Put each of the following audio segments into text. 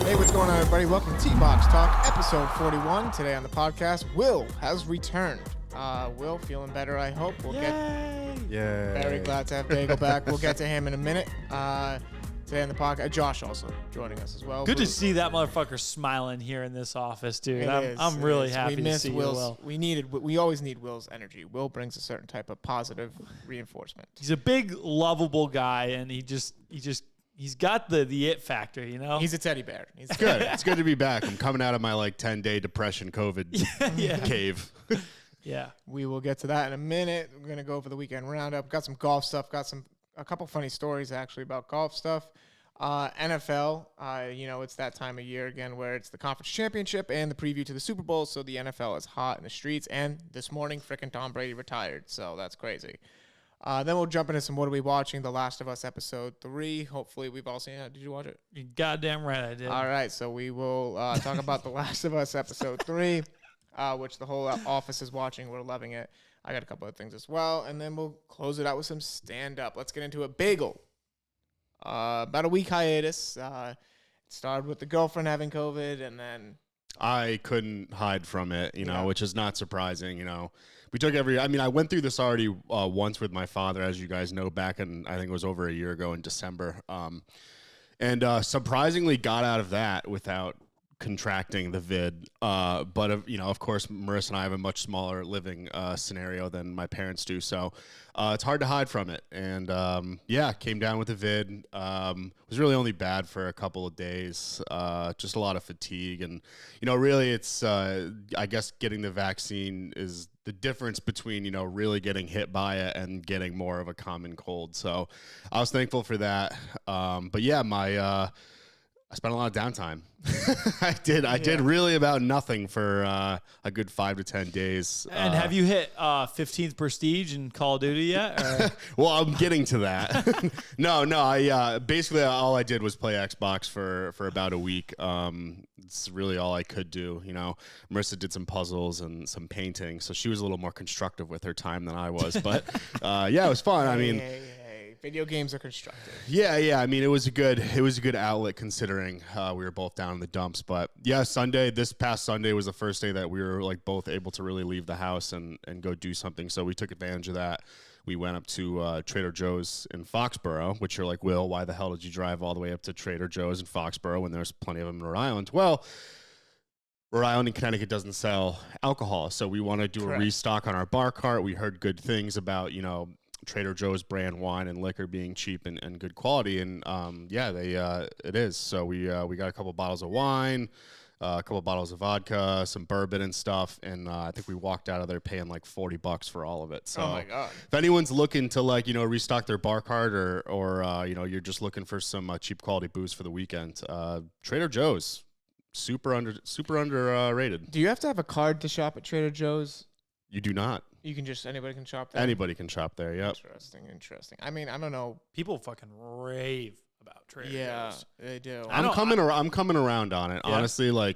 Hey, what's going on, everybody? Welcome to T-Box Talk, episode 41. Today on the podcast, Will has returned. Will, feeling better, I hope. Yay! Very glad to have Bagel back. We'll get to him in a minute. Today on the podcast, Josh also joining us as well. Good to see that motherfucker smiling here in this office, dude. I'm It really is. happy to see Will's, you, Will. We always need Will's energy. Will brings a certain type of positive reinforcement. He's a big, lovable guy, and he's got the it factor, you know? He's a teddy bear. It's good. It's good to be back. I'm coming out of my 10-day depression COVID cave. Yeah. We will get to that in a minute. We're going to go over the weekend roundup. Got some golf stuff. A couple funny stories actually about golf stuff. NFL, it's that time of year again where it's the conference championship and the preview to the Super Bowl. So the NFL is hot in the streets. And this morning, frickin' Tom Brady retired. So that's crazy. Then we'll jump into some What Are We Watching? The Last of Us episode 3. Hopefully we've all seen it. Did you watch it? You're goddamn right I did. All right. So we will talk about The Last of Us episode 3, which the whole office is watching. We're loving it. I got a couple of things as well. And then we'll close it out with some stand-up. Let's get into it. Bagel. About a week hiatus. It started with the girlfriend having COVID, and then I couldn't hide from it, which is not surprising. We took I went through this already once with my father, as you guys know, back in, I think it was over a year ago in December. And surprisingly got out of that without contracting the vid. But of course, Marissa and I have a much smaller living scenario than my parents do. So it's hard to hide from it. And came down with the vid. Was really only bad for a couple of days. Just a lot of fatigue. And, really it's, I guess getting the vaccine is the difference between, really getting hit by it and getting more of a common cold. So I was thankful for that. I spent a lot of downtime. I did really about nothing for a good 5 to 10 days. And have you hit 15th Prestige in Call of Duty yet? Or? Well, I'm getting to that. No. I basically all I did was play Xbox for about a week. It's really all I could do. Marissa did some puzzles and some painting, so she was a little more constructive with her time than I was. But it was fun. I mean. Video games are constructive. Yeah. It was a good outlet considering we were both down in the dumps. But yeah, this past Sunday was the first day that we were both able to really leave the house and go do something. So we took advantage of that. We went up to Trader Joe's in Foxborough, which you're like, Will, why the hell did you drive all the way up to Trader Joe's in Foxborough when there's plenty of them in Rhode Island? Well, Rhode Island and Connecticut doesn't sell alcohol. So we want to do a restock on our bar cart. We heard good things about, Trader Joe's brand wine and liquor being cheap and good quality, and it is. So we got a couple bottles of wine, a couple bottles of vodka, some bourbon and stuff, and I think we walked out of there paying $40 for all of it. So oh my god! If anyone's looking to restock their bar cart or you're just looking for some cheap quality booze for the weekend, Trader Joe's super underrated. Do you have to have a card to shop at Trader Joe's? You do not. Anybody can shop there? Anybody can shop there, yep. Interesting. I mean, I don't know. People fucking rave about Trader Joe's. Yeah, they do. I'm coming around on it. Yeah. Honestly,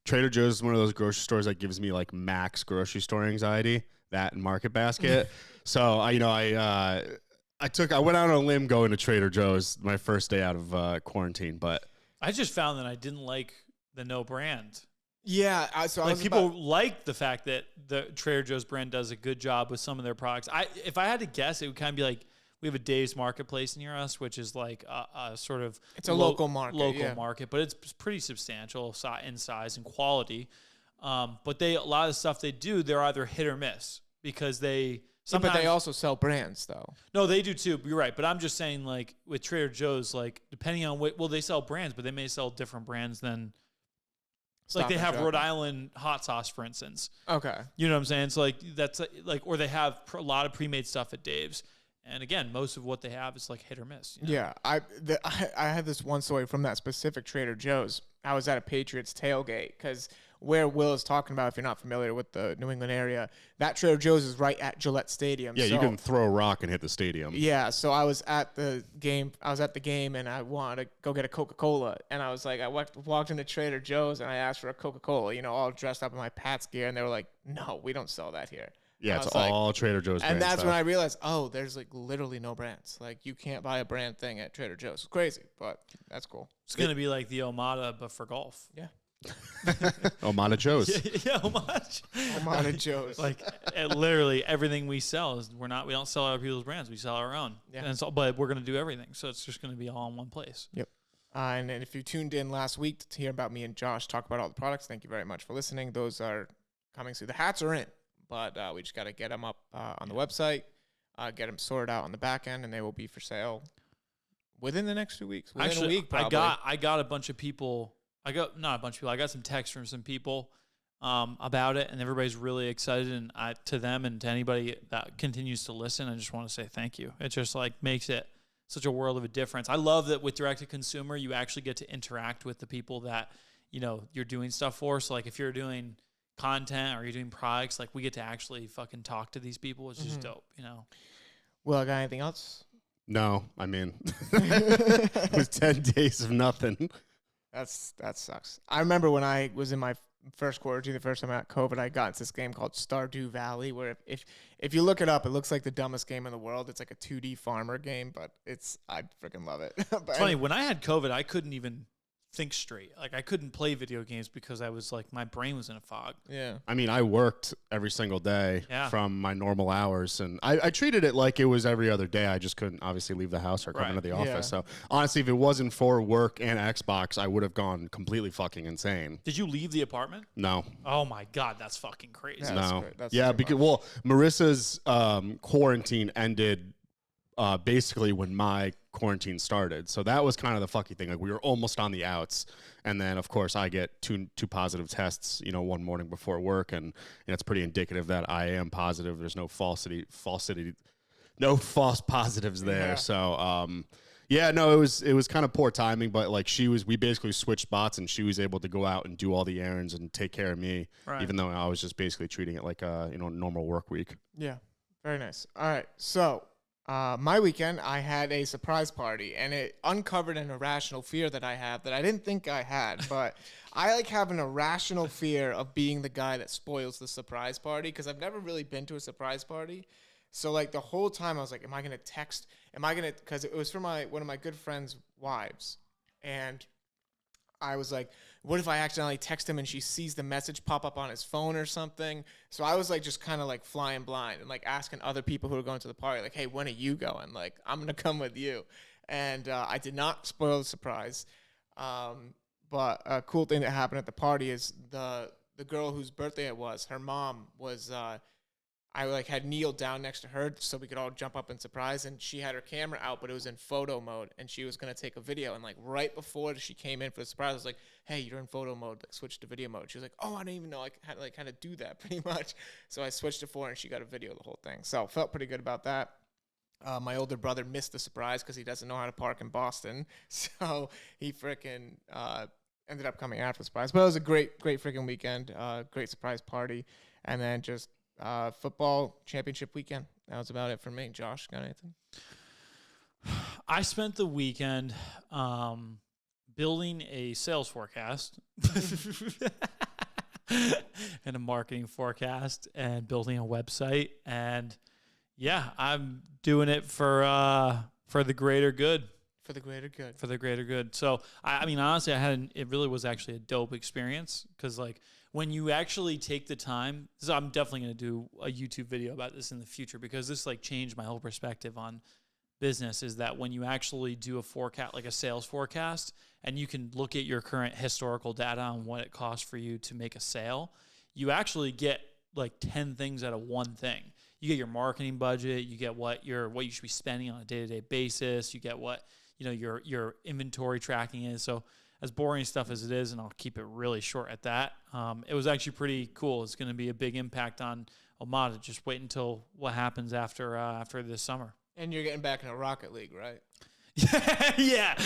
Trader Joe's is one of those grocery stores that gives me max grocery store anxiety, that and Market Basket. So I went out on a limb going to Trader Joe's my first day out of quarantine, but I just found that I didn't like the no brand. Yeah, people like the fact that the Trader Joe's brand does a good job with some of their products. If I had to guess, it would kind of be we have a Dave's Marketplace near us, which is a sort of local market, market, but it's pretty substantial in size and quality. But a lot of the stuff they do, they're either hit or miss because they sometimes. But they also sell brands, though. No, they do too. You're right, but I'm just saying, with Trader Joe's, depending on they sell brands, but they may sell different brands than. They have Rhode Island hot sauce, for instance. Okay. You know what I'm saying? So that's or they have a lot of pre-made stuff at Dave's. And again, most of what they have is hit or miss. Yeah. I had this one story from that specific Trader Joe's. I was at a Patriots tailgate because where Will is talking about, if you're not familiar with the New England area, that Trader Joe's is right at Gillette Stadium. Yeah, you can throw a rock and hit the stadium. Yeah, so I was at the game. And I wanted to go get a Coca-Cola. And I was I walked into Trader Joe's and I asked for a Coca-Cola, all dressed up in my Pats gear. And they were like, no, we don't sell that here. Yeah, it's all Trader Joe's and that's stuff. when I realized, there's like literally no brands. Like you can't buy a brand thing at Trader Joe's. It's crazy, but that's cool. It's gonna be like the Omada, but for golf. Yeah. Omada Joe's. Yeah, Omada Joe's. Like literally everything we sell is we don't sell other people's brands. We sell our own. Yeah. And but we're gonna do everything, so it's just gonna be all in one place. Yep. And if you tuned in last week to hear about me and Josh talk about all the products, thank you very much for listening. Those are coming soon. The hats are in, but we just got to get them up on the website, get them sorted out on the back end, and they will be for sale within the next 2 weeks. Within a week, probably. I got a bunch of people. I got some texts from some people about it, and everybody's really excited. And to them and to anybody that continues to listen, I just want to say thank you. It just like makes it such a world of a difference. I love that with direct to consumer, you actually get to interact with the people that you're doing stuff for. So like if you're doing content or you're doing products, like we get to actually fucking talk to these people, which is dope. Well, I got anything else? No, I mean, it was 10 days of nothing. That sucks. I remember when I was in my first quarantine, the first time I got COVID, I got into this game called Stardew Valley, where if you look it up, it looks like the dumbest game in the world. It's like a 2D farmer game, but I freaking love it. It's funny, when I had COVID, I couldn't even think straight. Like I couldn't play video games because I was like, my brain was in a fog. Yeah. I mean, I worked every single day from my normal hours, and I treated it like it was every other day. I just couldn't obviously leave the house or come into the office. Yeah. So honestly, if it wasn't for work and Xbox, I would have gone completely fucking insane. Did you leave the apartment? No. Oh my God, that's fucking crazy. Yeah, no. That's because Marissa's quarantine ended basically when my quarantine started. So that was kind of the fucky thing. Like we were almost on the outs. And then of course I get two positive tests, one morning before work. And it's pretty indicative that I am positive. There's no no false positives there. Yeah. So, it was kind of poor timing, but like we basically switched spots and she was able to go out and do all the errands and take care of me, even though I was just basically treating it like a, normal work week. Yeah. Very nice. All right. So, my weekend, I had a surprise party, and it uncovered an irrational fear that I have that I didn't think I had, but I like have an irrational fear of being the guy that spoils the surprise party because I've never really been to a surprise party. So like the whole time I was like, because it was for one of my good friend's wives, and I was like, what if I accidentally text him and she sees the message pop up on his phone or something? So I was like just kind of like flying blind and like asking other people who were going to the party, like, hey, when are you going? Like, I'm going to come with you. And I did not spoil the surprise. But a cool thing that happened at the party is the girl whose birthday it was, her mom was I like had kneeled down next to her so we could all jump up and surprise, and she had her camera out, but it was in photo mode, and she was going to take a video. And like right before she came in for the surprise, I was like, hey, you're in photo mode, like switch to video mode. She was like, oh, I didn't even know I had to like kind of do that pretty much. So I switched it for her, and she got a video of the whole thing. So felt pretty good about that. My older brother missed the surprise because he doesn't know how to park in Boston. So he freaking ended up coming after the surprise. But it was a great freaking weekend, great surprise party. And then just football championship weekend. That was about it for me. Josh, got anything? I spent the weekend building a sales forecast and a marketing forecast and building a website. And yeah, I'm doing it for the greater good. For the greater good. For the greater good. So, I mean, honestly, it really was actually a dope experience because, like, when you actually take the time, so I'm definitely going to do a YouTube video about this in the future because this, like, changed my whole perspective on business, is that when you actually do a forecast, like a sales forecast, and you can look at your current historical data on what it costs for you to make a sale, you actually get, like, 10 things out of one thing. You get your marketing budget, you get what you should be spending on a day-to-day basis, you get what your inventory tracking is. So as boring stuff as it is, and I'll keep it really short at that, it was actually pretty cool. It's going to be a big impact on Omada. Just wait until what happens after this summer. And you're getting back into Rocket League, right? yeah.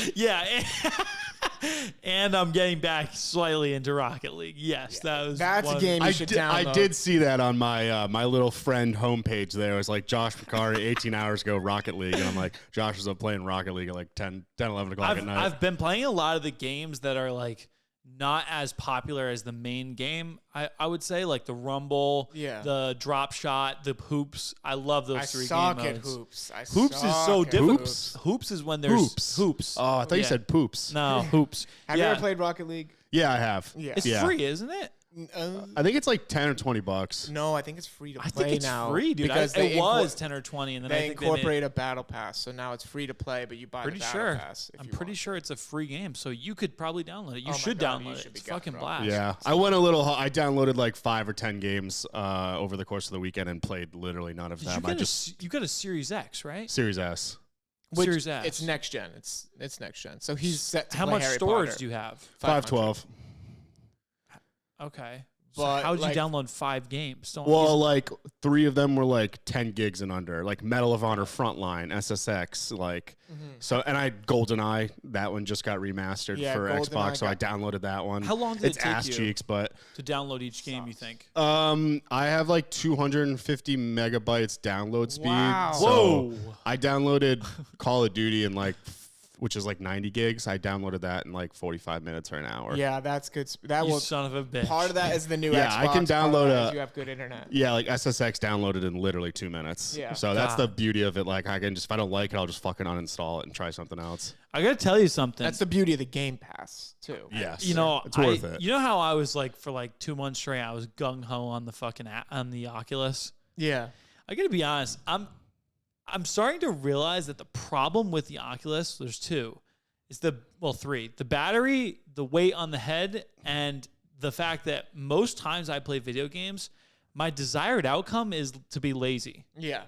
And I'm getting back slightly into Rocket League. Yes, that's a game you should download. I did see that on my my little friend homepage there. It was like Josh McCarty, 18 hours ago, Rocket League. And I'm like, Josh was up playing Rocket League at like 10, 11 o'clock at night. I've been playing a lot of the games that are like not as popular as the main game. I would say like the Rumble, the drop shot, the hoops. I love those three game modes. I suck at hoops. Hoops is so difficult. Hoops? Hoops is when there's hoops. Oh, I thought you said poops. No, hoops. Have you ever played Rocket League? Yeah, I have. Yeah. It's free, isn't it? I think it's like $10 or $20. No, I think it's free to play now. I think it's free, dude. Because it was 10 or 20, and then they incorporate a battle pass, so now it's free to play, but you buy the battle pass. I'm pretty sure it's a free game, so you could probably download it. You should download it. It's fucking blast. Yeah, I went a little. I downloaded like 5 or 10 games over the course of the weekend and played literally none of them. You got a Series X, right? Series S. Series S. It's next gen. It's next gen. So he's set to How play much Harry storage Potter. do you have? 512. Okay. But so how did you download 5 games? Like 3 of them were like 10 gigs and under, like Medal of Honor Frontline, SSX, like so. And I GoldenEye, that one just got remastered for Xbox, so I downloaded that one. How long did it take ass cheeks, but to download each game? You think? I have like 250 megabytes download speed. Wow. So Whoa! I downloaded Call of Duty in which is like 90 gigs. I downloaded that in like 45 minutes or an hour. Yeah, that's good. You son of a bitch. Part of that is the new Xbox. I can download you have good internet. Yeah, like SSX downloaded in literally 2 minutes. Yeah. So that's the beauty of it. Like I can just, if I don't like it, I'll just fucking uninstall it and try something else. I gotta tell you something. That's the beauty of the Game Pass too. Yes. You know, it's worth it. You know how I was like for like 2 months straight, I was gung ho on the fucking on the Oculus. Yeah. I gotta be honest. I'm starting to realize that the problem with the Oculus, there's 2. Is 3. The battery, the weight on the head, and the fact that most times I play video games, my desired outcome is to be lazy. Yeah.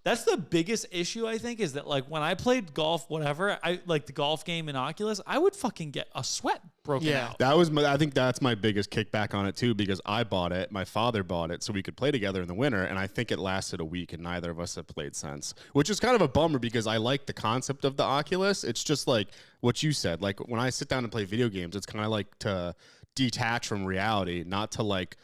That's the biggest issue, I think, is that like when I played golf, whatever, I like the golf game in Oculus, I would fucking get a sweat broken out. I think that's my biggest kickback on it too, because I bought it, my father bought it so we could play together in the winter, and I think it lasted a week and neither of us have played since, which is kind of a bummer because I like the concept of the Oculus. It's just like what you said, like when I sit down and play video games, it's kind of like to detach from reality, not to like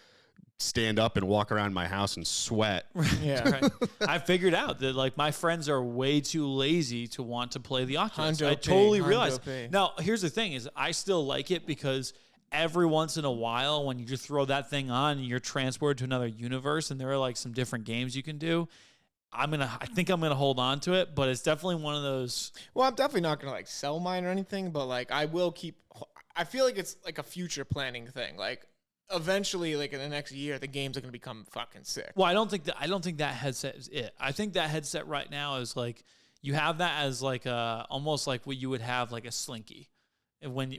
stand up and walk around my house and sweat. Yeah, right. I figured out that like my friends are way too lazy to want to play the Oculus. I totally realized. Now, here's the thing: is I still like it because every once in a while, when you just throw that thing on, and you're transported to another universe, and there are like some different games you can do. I think I'm gonna hold on to it, but it's definitely one of those. Well, I'm definitely not gonna like sell mine or anything, but like I will keep. I feel like it's like a future planning thing, like. Eventually, like in the next year, the games are gonna become fucking sick. Well, I don't think that headset is it. I think that headset right now is like you have that as like almost like what you would have like a Slinky when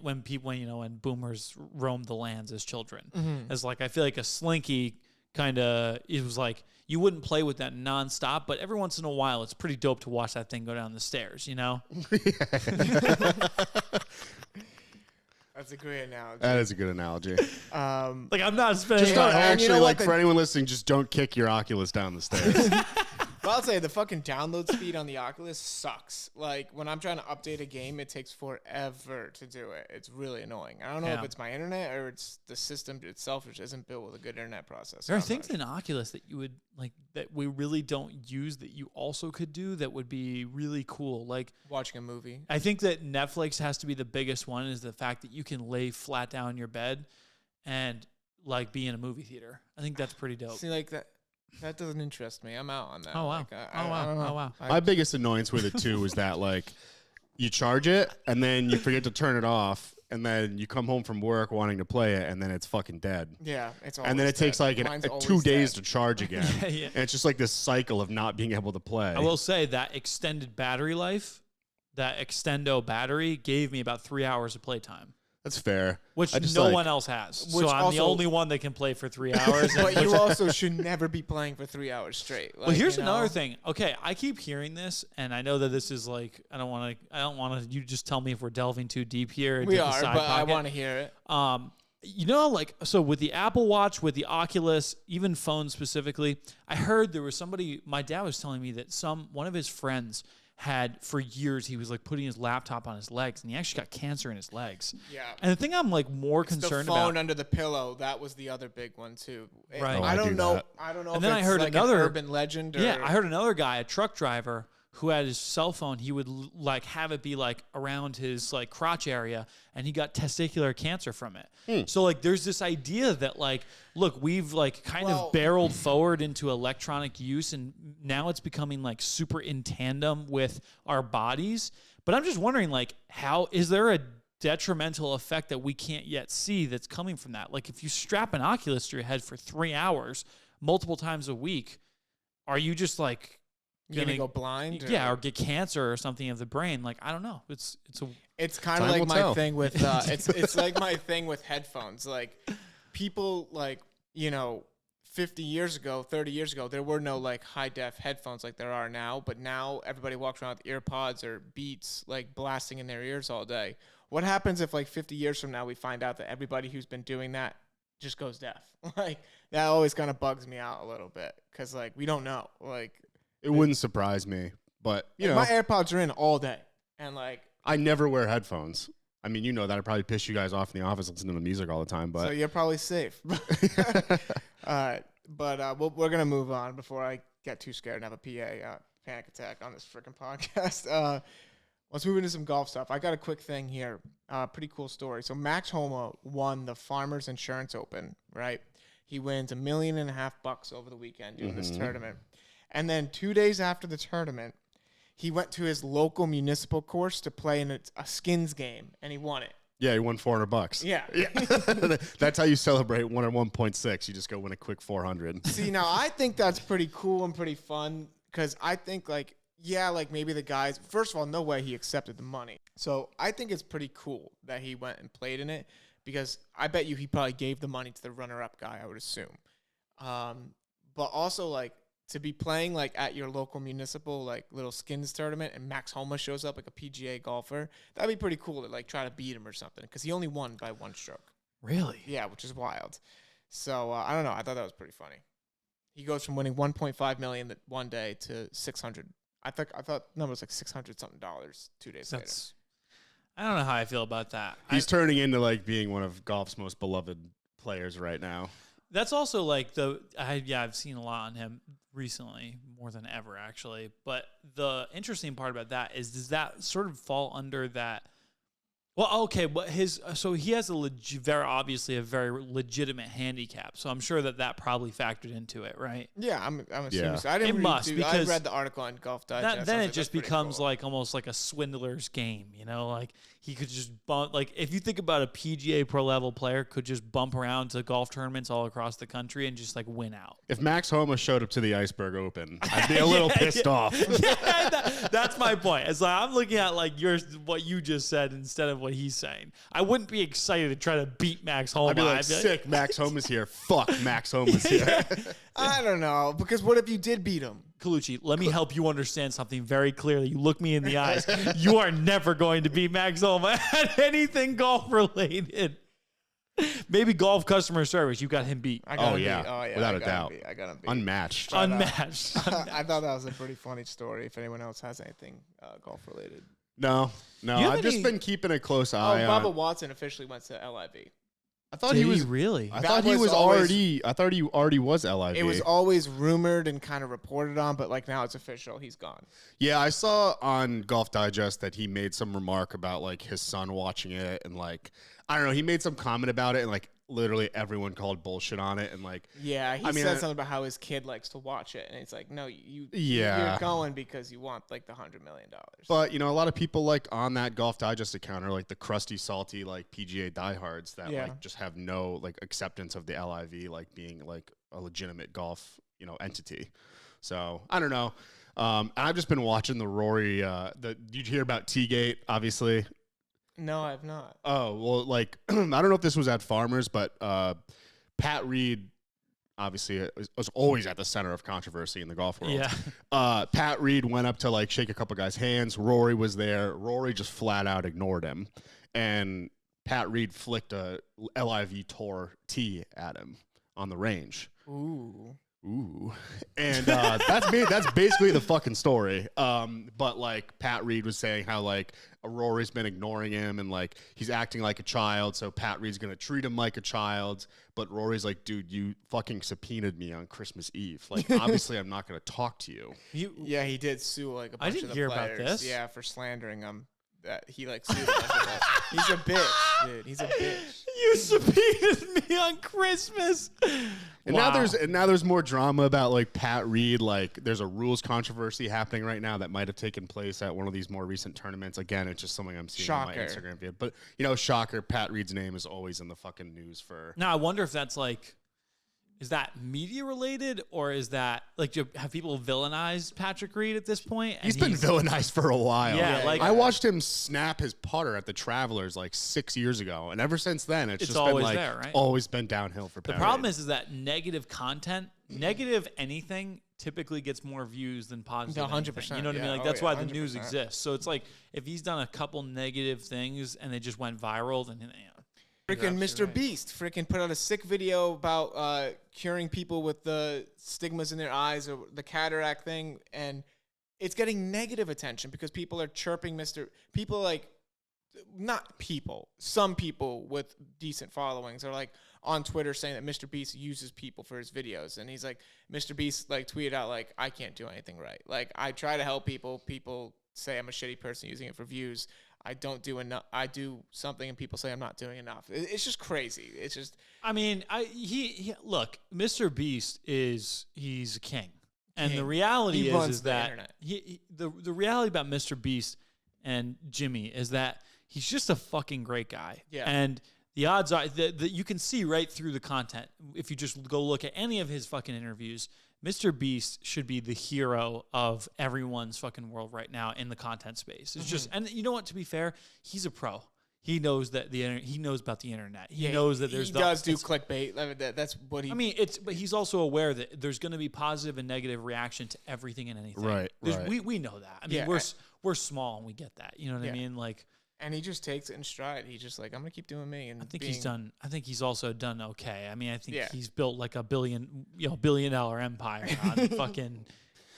boomers roamed the lands as children. As like I feel like a Slinky kind of it was like you wouldn't play with that nonstop, but every once in a while, it's pretty dope to watch that thing go down the stairs. You know. That's a great analogy. That is a good analogy. Like I'm not spending. Just don't actually like for anyone listening, just don't kick your Oculus down the stairs. Well, I'll say the fucking download speed on the Oculus sucks. Like when I'm trying to update a game, it takes forever to do it. It's really annoying. I don't know if it's my internet or it's the system itself, which isn't built with a good internet processor. There are things in Oculus that you would like that we really don't use that you also could do that would be really cool. Like watching a movie. I think that Netflix has to be the biggest one. Is the fact that you can lay flat down in your bed and like be in a movie theater. I think that's pretty dope. See, like that. That doesn't interest me. I'm out on that. Oh, wow. Like, oh, wow. My biggest annoyance with it, too, is that, like, you charge it, and then you forget to turn it off, and then you come home from work wanting to play it, and then it's fucking dead. Yeah, it's always And then it takes, like, 2 days to charge again. Yeah. And it's just, like, this cycle of not being able to play. I will say that extended battery life, that Extendo battery, gave me about 3 hours of playtime. That's fair. Which no one else has. So I'm the only one that can play for 3 hours. But you also should never be playing for 3 hours straight. Like, well, here's another thing. Okay, I keep hearing this, and I know that this is like I don't want to. You just tell me if we're delving too deep here. We are, but I want to hear it. You know, like so with the Apple Watch, with the Oculus, even phones specifically. I heard there was somebody. My dad was telling me that one of his friends had for years he was like putting his laptop on his legs and he actually got cancer in his legs. Yeah. And the thing I'm like more concerned about, the phone under the pillow, that was the other big one too. Right. I don't know. And then I heard another urban legend. I heard another guy, a truck driver, who had his cell phone, he would like have it be like around his like crotch area, and he got testicular cancer from it. So like there's this idea that like, look, we've like kind of barreled forward into electronic use, and now it's becoming like super in tandem with our bodies. But I'm just wondering, like, how is there a detrimental effect that we can't yet see that's coming from that? Like if you strap an Oculus to your head for 3 hours multiple times a week, are you just like gonna go blind? Or get cancer or something of the brain? Like, I don't know. It's kind of like my thing with it's like my thing with headphones. Like people, like, you know, 50 years ago, 30 years ago, there were no like high def headphones like there are now, but now everybody walks around with earpods or Beats like blasting in their ears all day. What happens if like 50 years from now we find out that everybody who's been doing that just goes deaf? Like that always kind of bugs me out a little bit, because like we don't know. Like it wouldn't surprise me, but you know, my AirPods are in all day, and like I never wear headphones. I mean, you know that I probably piss you guys off in the office listening to music all the time, but so you're probably safe. We're gonna move on before I get too scared and have a PA panic attack on this freaking podcast. Let's move into some golf stuff. I got a quick thing here. Pretty cool story. So Max Homa won the Farmers Insurance Open, right? He wins $1.5 million over the weekend doing this tournament. And then 2 days after the tournament, he went to his local municipal course to play in a skins game, and he won it. Yeah, he won $400. Yeah. That's how you celebrate 1 and 1.6. You just go win a quick 400. See, now I think that's pretty cool and pretty fun, because I think like, yeah, like maybe the guys, first of all, no way he accepted the money. So I think it's pretty cool that he went and played in it, because I bet you he probably gave the money to the runner-up guy, I would assume. But also like to be playing like at your local municipal like little skins tournament, and Max Homa shows up like a PGA golfer, that'd be pretty cool to like try to beat him or something, because he only won by 1 stroke. Really? Yeah, which is wild. So I don't know. I thought that was pretty funny. He goes from winning $1.5 million that one day to 600. I thought the number was like $600 something 2 days later. I don't know how I feel about that. He's turning into like being one of golf's most beloved players right now. That's also like I've seen a lot on him recently, more than ever actually. But the interesting part about that is, does that sort of fall under that? Well, okay, but so he has very obviously a very legitimate handicap. So I'm sure that probably factored into it, right? Yeah, I'm assuming. Yeah. So I didn't because I read the article on Golf Digest. Then it just becomes like almost like a swindler's game, you know? Like he could just bump. Like if you think about a PGA Pro level player, could just bump around to golf tournaments all across the country and just like win out. If Max Homa showed up to the Iceberg Open, I'd be a little pissed off. Yeah, that's my point. It's like I'm looking at like what you just said instead of what he's saying. I wouldn't be excited to try to beat Max Homa. I'd be like, sick, Max Homa's here. Fuck, Max Homa's here. I don't know, because what if you did beat him? Colucci, let me help you understand something very clearly. You look me in the eyes. You are never going to beat Max Homa at anything golf related. Maybe golf customer service. You got him beat. Oh, yeah. Without a doubt. I got him beat. Unmatched. I thought that was a pretty funny story. If anyone else has anything golf related. No. I've just been keeping a close eye on. Bubba Watson officially went to LIV. I thought he was really. I thought he already was LIV. It was always rumored and kind of reported on, but like now it's official. He's gone. Yeah, I saw on Golf Digest that he made some remark about like his son watching it, and like I don't know, he made some comment about it, and like literally everyone called bullshit on it, and like yeah, he said something about how his kid likes to watch it, and it's like no, you're going because you want like the $100 million. But you know, a lot of people like on that Golf Digest account are like the crusty, salty like PGA diehards that like just have no like acceptance of the LIV like being like a legitimate golf entity. So I don't know. I've just been watching the Rory. Did you hear about T-Gate? Obviously. No, I've not. Oh, well, like, I don't know if this was at Farmers, but Pat Reed, obviously, was always at the center of controversy in the golf world. Yeah. Pat Reed went up to, like, shake a couple guys' hands. Rory was there. Rory just flat out ignored him. And Pat Reed flicked a LIV Tour tee at him on the range. Ooh. Ooh, and that's basically the fucking story. But like Pat Reed was saying how like Rory's been ignoring him and like he's acting like a child, so Pat Reed's gonna treat him like a child. But Rory's like, dude, you fucking subpoenaed me on Christmas Eve. Like, obviously, I'm not gonna talk to you. Yeah, he did sue like a bunch of the hear players. about this. Yeah, for slandering him. That he like sued a bunch of them. He's a bitch, dude. He's a bitch. You subpoenaed me on Christmas. And now there's more drama about like Pat Reed. Like there's a rules controversy happening right now that might have taken place at one of these more recent tournaments. Again, it's just something I'm seeing on my Instagram feed. But shocker, Pat Reed's name is always in the fucking news for. Now I wonder if that's like, is that media related or is that like have people villainized Patrick Reed at this point? He's been villainized for a while. Yeah, like I watched him snap his putter at the Travelers like 6 years ago, and ever since then it's just always been like there, right? always been downhill for Pat The problem Reed. is that negative content, negative anything typically gets more views than positive. 100%. You know what I mean? Like Yeah. that's why the 100%. news exists. So it's like if he's done a couple negative things and they just went viral, then Freaking Mr. Beast freaking put out a sick video about curing people with the stigmas in their eyes or the cataract thing, and it's getting negative attention because people are chirping some people with decent followings are like on Twitter saying that Mr. Beast uses people for his videos, and he's like, Mr. Beast like tweeted out like, I can't do anything right. Like I try to help people say I'm a shitty person using it for views. I don't do enough. I do something and people say I'm not doing enough. It's just crazy. It's just. I mean, he look, Mr. Beast he's a king, and the reality is that the reality about Mr. Beast and Jimmy is that he's just a fucking great guy. Yeah. And the odds are that you can see right through the content if you just go look at any of his fucking interviews. Mr. Beast should be the hero of everyone's fucking world right now in the content space. It's just, and you know what? To be fair, he's a pro. He knows that he knows about the internet. He knows that there's. He does do clickbait. That's what he. I mean, but he's also aware that there's going to be positive and negative reaction to everything and anything. Right. We know that. I mean, we're small and we get that. You know what I mean? Like. And he just takes it in stride. He's just like, I'm gonna keep doing me. And I think he's also done okay. I mean, I think he's built like a billion-dollar empire on fucking.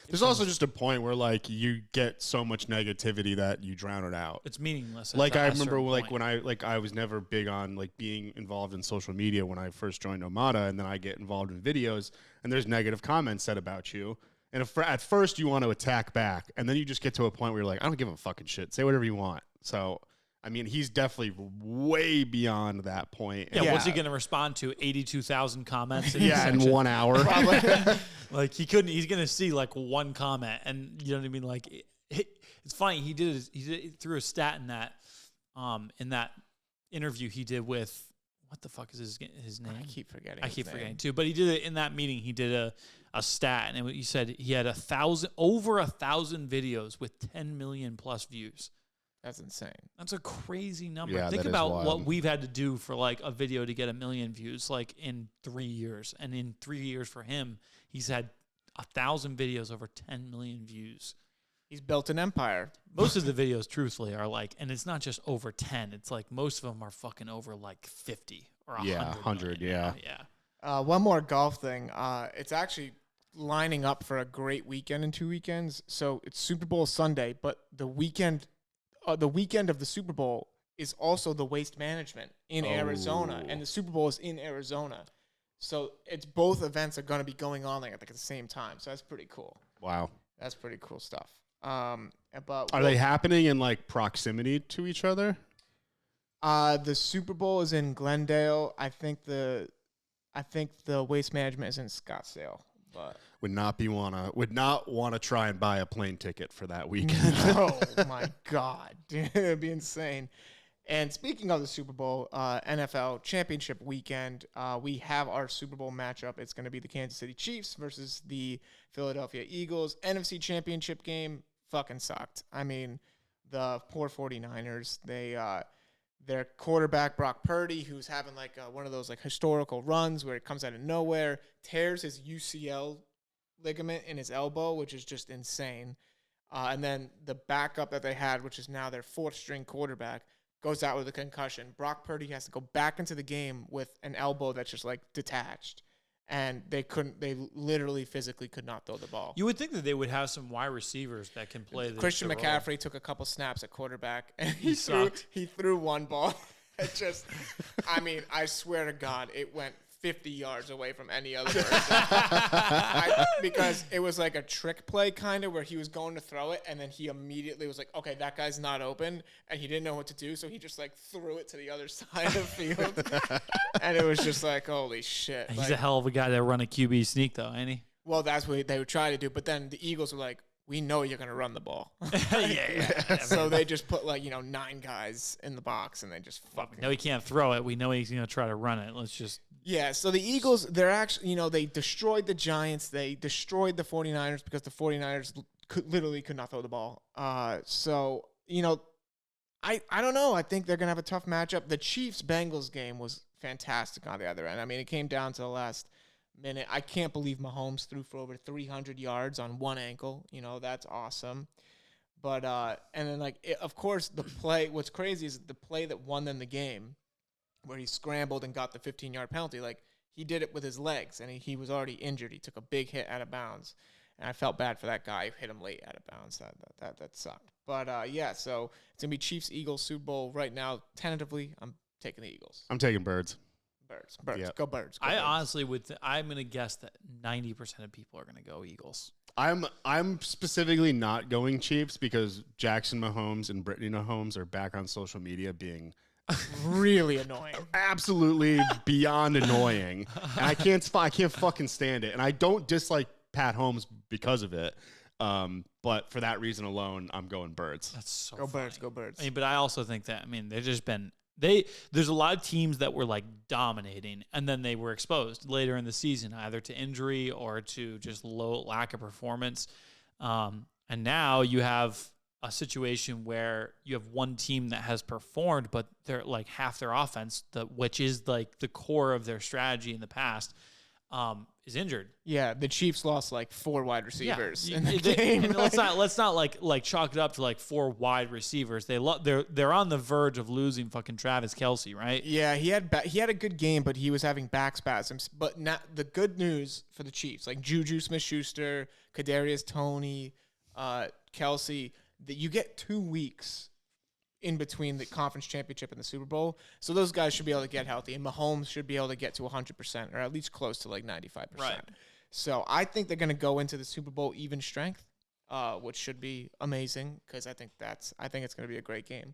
There's also just a point where like you get so much negativity that you drown it out. It's meaningless. Like I remember like when I was never big on like being involved in social media when I first joined Omada, and then I get involved in videos and there's negative comments said about you. And at first you want to attack back, and then you just get to a point where you're like, I don't give a fucking shit. Say whatever you want. So, I mean, he's definitely way beyond that point. Yeah, what's he going to respond to? 82,000 comments? In in 1 hour. Like, he's going to see, like, one comment. And, you know what I mean? Like, it's funny. He threw a stat in that interview he did with, what the fuck is his name? I keep forgetting. I keep forgetting, too. But he did it in that meeting. He did a stat. And he said he had over 1,000 videos with 10 million plus views. That's insane. That's a crazy number. Yeah, Think about what we've had to do for like a video to get 1 million views, like in 3 years. And in 3 years for him, he's had 1,000 videos over 10 million views. He's built an empire. Most of the videos, truthfully, are like, and it's not just over 10. It's like most of them are fucking over like 50 or 100. Yeah, 100. Yeah. Yeah. One more golf thing. It's actually lining up for a great weekend in 2 weekends. So it's Super Bowl Sunday, but the weekend of the Super Bowl is also the Waste Management in Arizona, and the Super Bowl is in Arizona. So it's both events are going to be going on like at the same time. So that's pretty cool. Wow. That's pretty cool stuff. But are they happening in like proximity to each other? The Super Bowl is in Glendale. I think the Waste Management is in Scottsdale. But would not want to try and buy a plane ticket for that weekend. Oh my God, dude, it'd be insane. And speaking of the Super Bowl, NFL Championship weekend, we have our Super Bowl matchup. It's going to be the Kansas City Chiefs versus the Philadelphia Eagles. NFC Championship game fucking sucked. I mean, the poor 49ers, their quarterback, Brock Purdy, who's having like one of those like historical runs where it comes out of nowhere, tears his UCL ligament in his elbow, which is just insane. And then the backup that they had, which is now their fourth string quarterback, goes out with a concussion. Brock Purdy has to go back into the game with an elbow that's just like detached. and they literally physically could not throw the ball. You would think that they would have some wide receivers that can play Christian the McCaffrey role. took a couple snaps at quarterback, and He threw one ball. It just, I mean, I swear to God, it went 50 yards away from any other person. Because it was like a trick play kind of where he was going to throw it, and then he immediately was like, okay, that guy's not open, and he didn't know what to do, so he just like threw it to the other side of the field. And it was just like, holy shit. He's a hell of a guy to run a QB sneak, though, ain't he? Well, that's what they would try to do, but then the Eagles were like, we know you're going to run the ball. yeah. So they just put 9 guys in the box, and they just fucking. No, he can't throw it. We know he's going to try to run it. Let's just. Yeah, so the Eagles, they're actually, they destroyed the Giants. They destroyed the 49ers because the 49ers literally could not throw the ball. So, I don't know. I think they're going to have a tough matchup. The Chiefs-Bengals game was fantastic on the other end. I mean, it came down to the last minute. I can't believe Mahomes threw for over 300 yards on one ankle. That's awesome. But, and then, of course, the play, what's crazy is the play that won them the game, where he scrambled and got the 15-yard penalty. He did it with his legs, and he was already injured. He took a big hit out of bounds, and I felt bad for that guy who hit him late out of bounds. That sucked. But, yeah, so it's going to be Chiefs-Eagles Super Bowl right now. Tentatively, I'm taking the Eagles. I'm taking Birds. Birds. Yep. Go Birds. I honestly I'm going to guess that 90% of people are going to go Eagles. I'm specifically not going Chiefs because Jackson Mahomes and Brittany Mahomes are back on social media being really annoying. Absolutely beyond annoying. And I can't fucking stand it. And I don't dislike Pat Holmes because of it. But for that reason alone, I'm going Birds. That's so Go funny. Birds. Go Birds. But I also think that, they've just been there's a lot of teams that were dominating, and then they were exposed later in the season, either to injury or to just lack of performance. And now you have a situation where you have one team that has performed, but they're half their offense, which is the core of their strategy in the past, is injured. Yeah, the Chiefs lost 4 wide receivers in the game. And let's not chalk it up to 4 wide receivers. They're on the verge of losing fucking Travis Kelce, right? Yeah, he had a good game, but he was having back spasms. But not the good news for the Chiefs, Juju Smith-Schuster, Kadarius Toney, Kelce, that you get 2 weeks in between the conference championship and the Super Bowl. So those guys should be able to get healthy, and Mahomes should be able to get to 100% or at least close to 95%. Right. So I think they're going to go into the Super Bowl even strength, which should be amazing because I think it's going to be a great game.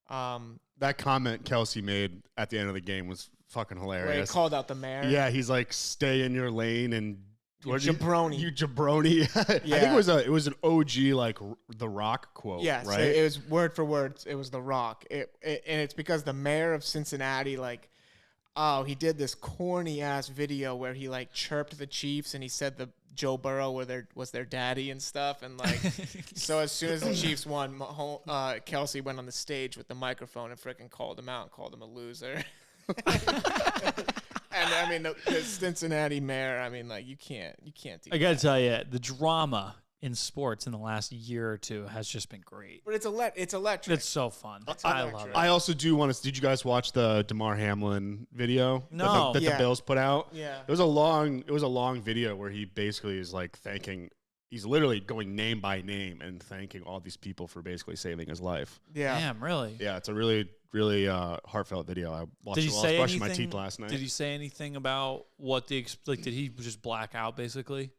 That comment Kelce made at the end of the game was fucking hilarious. Where he called out the mayor. Yeah, he's like, stay in your lane and You jabroni. You jabroni. Yeah. I think it was an OG The Rock quote. Yeah, right. So it was word for word. It was The Rock. And it's because the mayor of Cincinnati, he did this corny ass video where he chirped the Chiefs and he said the Joe Burrow was their daddy and stuff, and so as soon as the Chiefs won, Kelce went on the stage with the microphone and freaking called him out and called him a loser. And the Cincinnati mayor, you can't do I gotta tell you, the drama in sports in the last year or two has just been great. But it's electric. It's so fun. I love it. I also do want to. Did you guys watch the DeMar Hamlin video? No. that the Bills put out. Yeah, it was a long video where he basically is thanking. He's literally going name by name and thanking all these people for basically saving his life. Yeah, damn, really? Yeah, it's a really, really heartfelt video. I watched it while I was brushing my teeth last night. Did he say anything about what did he just black out basically?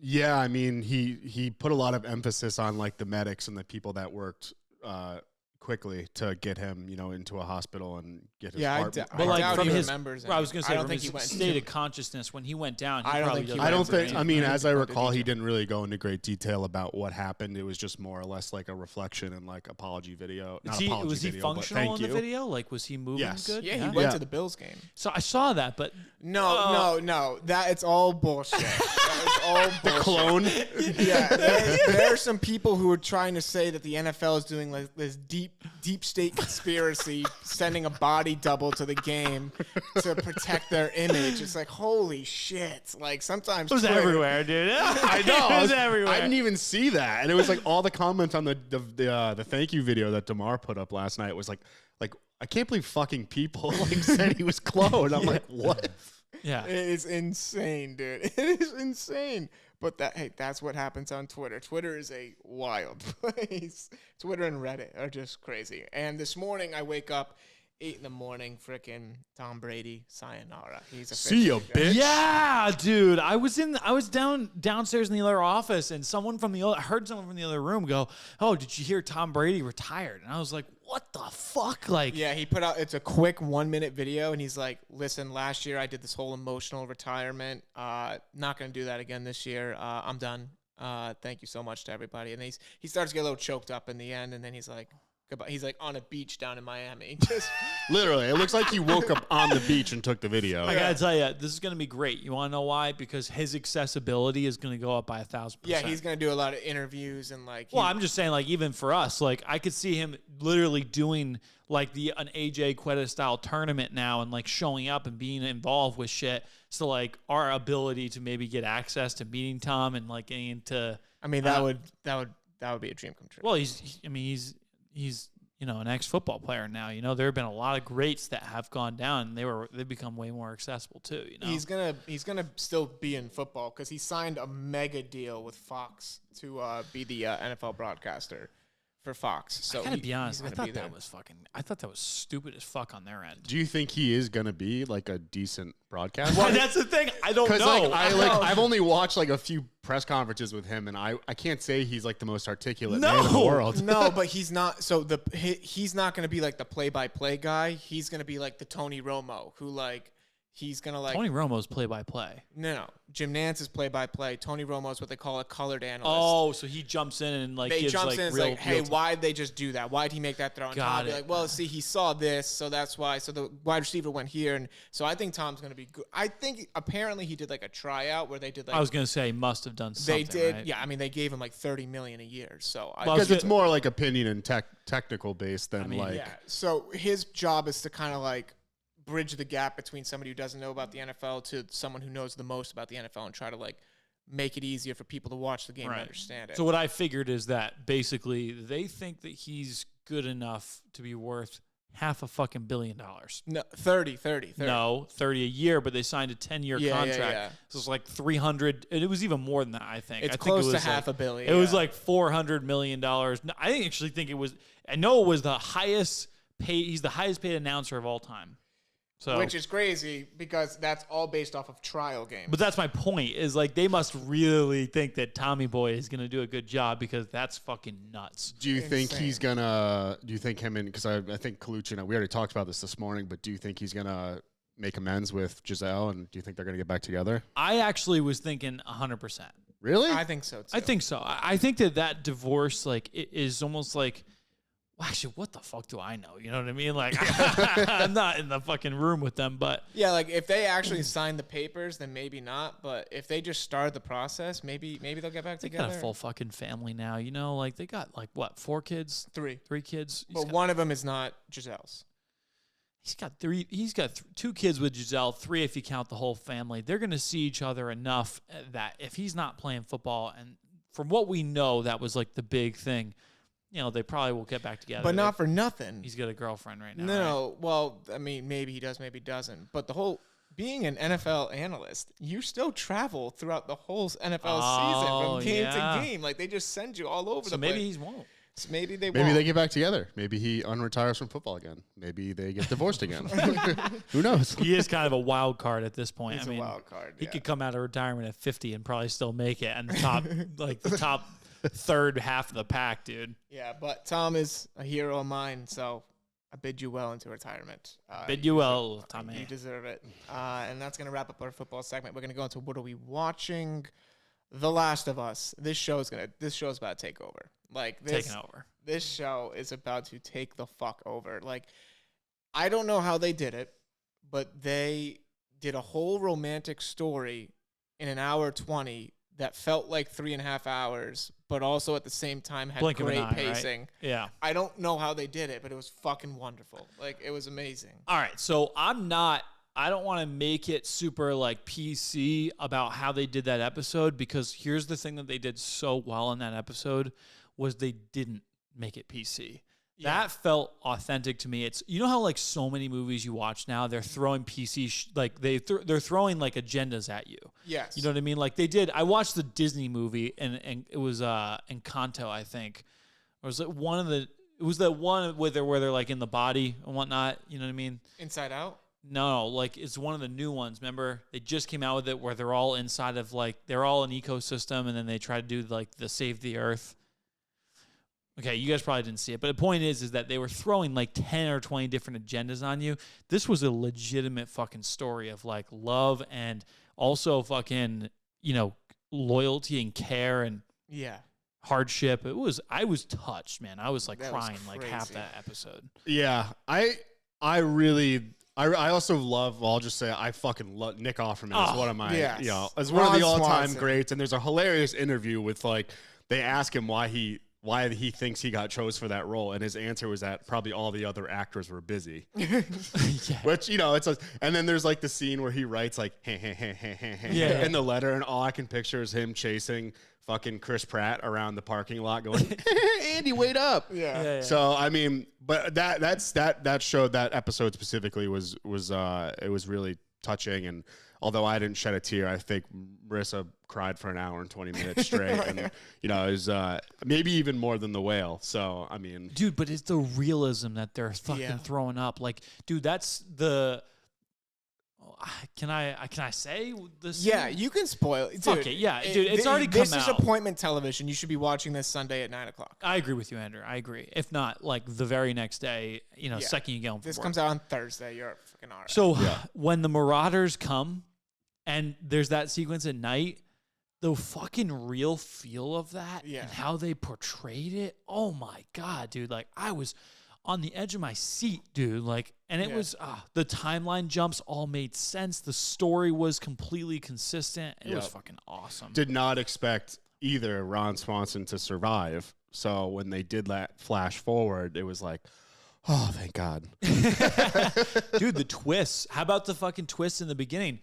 Yeah, he put a lot of emphasis on the medics and the people that worked quickly to get him, into a hospital and get his heart. From his, remembers. I was going to say, I don't from think his he went state of consciousness when he went down. I don't think. As I recall, he didn't really go into great detail about what happened. It was just more or less a reflection and apology video. Was he functional in the video? Was he moving good? Yeah, he went to the Bills game. So I saw that, but no, that it's all bullshit. That is all bullshit. The clone. Yeah, there are some people who are trying to say that the NFL is doing this deep state conspiracy, sending a body double to the game to protect their image. It's holy shit. Sometimes it was everywhere, dude. I know. It was everywhere. I didn't even see that, and it was all the comments on the thank you video that DeMar put up last night was I can't believe fucking people like said he was cloned. I'm like, what? Yeah. It is insane, dude. It is insane. But that's what happens on Twitter. Twitter is a wild place. Twitter and Reddit are just crazy. And this morning I wake up 8 in the morning, freaking Tom Brady, sayonara. He's a See ya, bitch. Yeah, dude. I was downstairs in the other office, and I heard someone from the other room go, "Oh, did you hear Tom Brady retired?" And I was like, "What the fuck?" Like, yeah, he put out. It's a quick 1-minute video, and he's like, "Listen, last year I did this whole emotional retirement. Not gonna do that again this year. I'm done. Thank you so much to everybody." And he starts to get a little choked up in the end, and then he's like, goodbye. He's like on a beach down in Miami. Just Literally, it looks like he woke up on the beach and took the video. I gotta tell you, this is gonna be great. You want to know why? Because his accessibility is gonna go up by 1,000%. yeah, he's gonna do a lot of interviews and like. Well, I'm just saying, like, even for us, like, I could see him literally doing like an AJ Quetta style tournament now and like showing up and being involved with shit. So like our ability to maybe get access to meeting Tom and like getting into. I mean, that would be a dream come true. Well, he's an ex-football player now. There have been a lot of greats that have gone down, and they've become way more accessible too. He's gonna still be in football because he signed a mega deal with Fox to be the NFL broadcaster for Fox. So I gotta be honest, I thought that was stupid as fuck on their end. Do you think he is gonna be like a decent broadcaster? Well, that's the thing. I don't know. I've only watched like a few press conferences with him, and I can't say he's like the most articulate man in the world. No, but he's not. So he's not gonna be like the play-by-play guy. He's gonna be like the Tony Romo, who like. He's going to like... Tony Romo's play-by-play. No. Jim Nance is play-by-play. Tony Romo's what they call a colored analyst. Oh, so he jumps in and like gives like real... Like, hey, why'd they just do that? Why'd he make that throw? And Tom be like, well, see, he saw this, so that's why. So the wide receiver went here. And so I think Tom's going to be good. I think apparently he did like a tryout where they did like... I was going to say he must have done something, They did. Right? Yeah, I mean, they gave him like $30 million a year. So because it's more like opinion and technical based than Yeah. So his job is to kind of like bridge the gap between somebody who doesn't know about the NFL to someone who knows the most about the NFL and try to like make it easier for people to watch the game and understand it. So what I figured is that basically they think that he's good enough to be worth $500 million. No, 30. No, 30 a year, but they signed a 10-year contract. Yeah. So it's like 300, and it was even more than that, I think. It's I close think it was to $500 million. It was like $400 million. No, I actually think it was, I know it was the highest paid, he's the highest paid announcer of all time. So, which is crazy because that's all based off of trial games. But that's my point, is like they must really think that Tommy Boy is going to do a good job because that's fucking nuts. Do you think he's going to, because I think Colucci, we already talked about this morning, but do you think he's going to make amends with Giselle, and do you think they're going to get back together? I actually was thinking 100%. Really? I think so, too. I think so. I think that divorce, like, it is almost like, actually, what the fuck do I know? You know what I mean? Like, I'm not in the fucking room with them, but... Yeah, like, if they actually sign the papers, then maybe not. But if they just start the process, maybe they'll get back together. They got a full fucking family now, Like, they got, like, what, 4 kids? 3 kids? But one of them is not Giselle's. He's got 3. He's got 2 kids with Giselle, 3 if you count the whole family. They're going to see each other enough that if he's not playing football, and from what we know, that was, like, the big thing... they probably will get back together. But not for nothing. He's got a girlfriend right now. No, right? Well, I mean, maybe he does, maybe he doesn't. But the whole being an NFL analyst, you still travel throughout the whole NFL season from game to game. Like they just send you all over the place. So maybe he won't. So maybe they get back together. Maybe he unretires from football again. Maybe they get divorced again. Who knows? He is kind of a wild card at this point. He's a wild card. He could come out of retirement at 50 and probably still make it, and the top third half of the pack, dude. Yeah, but Tom is a hero of mine, so I bid you well into retirement. Bid you well, Tommy. You deserve it. And that's going to wrap up our football segment. We're going to go into what are we watching? The Last of Us. This show is about to take over. Taking over. This show is about to take the fuck over. Like, I don't know how they did it, but they did a whole romantic story in an hour 20 that felt like 3.5 hours, but also at the same time had great pacing. Right? Yeah. I don't know how they did it, but it was fucking wonderful. Like, it was amazing. All right. So I don't want to make it super like PC about how they did that episode, because here's the thing that they did so well in that episode was they didn't make it PC. That felt authentic to me. It's, you know how like so many movies you watch now, they're throwing they're throwing like agendas at you. Yes. You know what I mean? Like they did. I watched the Disney movie and it was Encanto, I think. Or was it one of the? It was the one where they're like in the body and whatnot. You know what I mean? Inside Out. No, like it's one of the new ones. Remember, they just came out with it where they're all inside of like they're all an ecosystem, and then they try to do like the save the earth. Okay, you guys probably didn't see it, but the point is that they were throwing like 10 or 20 different agendas on you. This was a legitimate fucking story of like love and also fucking, you know, loyalty and care and hardship. I was touched, man. I was like crying like half that episode. Yeah, I also love. Well, I'll just say I fucking love Nick Offerman. Is one of my, as one of the all-time greats. And there's a hilarious interview with like they ask him why he thinks he got chose for that role, and his answer was that probably all the other actors were busy. Which, you know, and then there's like the scene where he writes like in the letter, and all I can picture is him chasing fucking Chris Pratt around the parking lot going, Andy, wait up. Yeah. So I mean, but that showed, that episode specifically was it was really touching. And although I didn't shed a tear, I think Marissa cried for an hour and 20 minutes straight. And, you know, it was maybe even more than The Whale. So, I mean. Dude, but it's the realism that they're fucking throwing up. Like, dude, that's the. Can I say this? Yeah, you can spoil it. Fuck it. Yeah, dude, it's already come out. This is appointment television. You should be watching this Sunday at 9:00. I agree with you, Andrew. I agree. If not, like the very next day, you know, second you get home from This work. comes out on Thursday. You're fucking all right. So when the Marauders come and there's that sequence at night, the fucking real feel of that and how they portrayed it, oh my God, dude. Like, I was on the edge of my seat, dude. Like, and it was, the timeline jumps all made sense. The story was completely consistent. It was fucking awesome. Did not expect either Ron Swanson to survive. So when they did that flash forward, it was like, oh, thank God. Dude, the twists. How about the fucking twist in the beginning?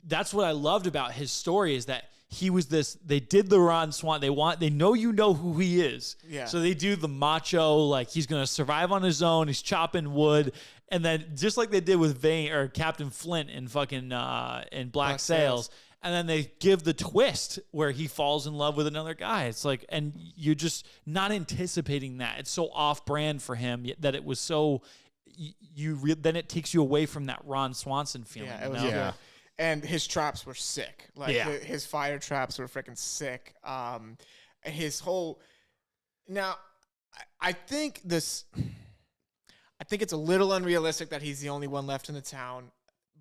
That's what I loved about his story, is that he was this, they did the Ron Swan. They know you know who he is. Yeah. So they do the macho, like he's going to survive on his own. He's chopping wood. And then just like they did with Vane or Captain Flint in fucking, in Black Sails. And then they give the twist where he falls in love with another guy. It's like, and you're just not anticipating that. It's so off brand for him that it was so, then it takes you away from that Ron Swanson feeling. Yeah, it was good. And his traps were sick. Like his fire traps were freaking sick. His whole, now I think it's a little unrealistic that he's the only one left in the town,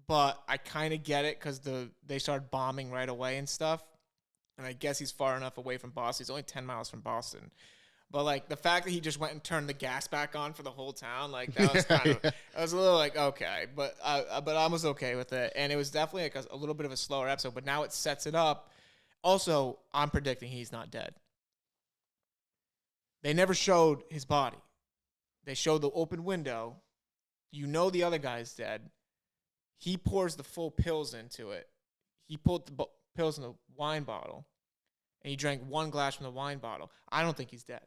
but I kind of get it because they started bombing right away and stuff. And I guess he's far enough away from Boston. He's only 10 miles from Boston. But, like, the fact that he just went and turned the gas back on for the whole town, like, that was kind of, I was a little like, okay. But I was okay with it. And it was definitely like a little bit of a slower episode. But now it sets it up. Also, I'm predicting he's not dead. They never showed his body. They showed the open window. You know the other guy's dead. He pours the full pills into it. He pulled the pills in the wine bottle. And he drank one glass from the wine bottle. I don't think he's dead.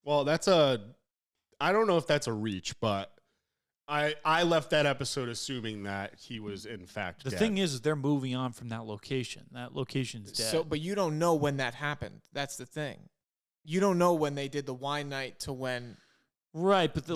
Well, I don't know if that's a reach, but I left that episode assuming that he was in fact dead. The thing is they're moving on from that location. That location's dead. So, but you don't know when that happened. That's the thing. You don't know when they did the wine night to when. Right, but the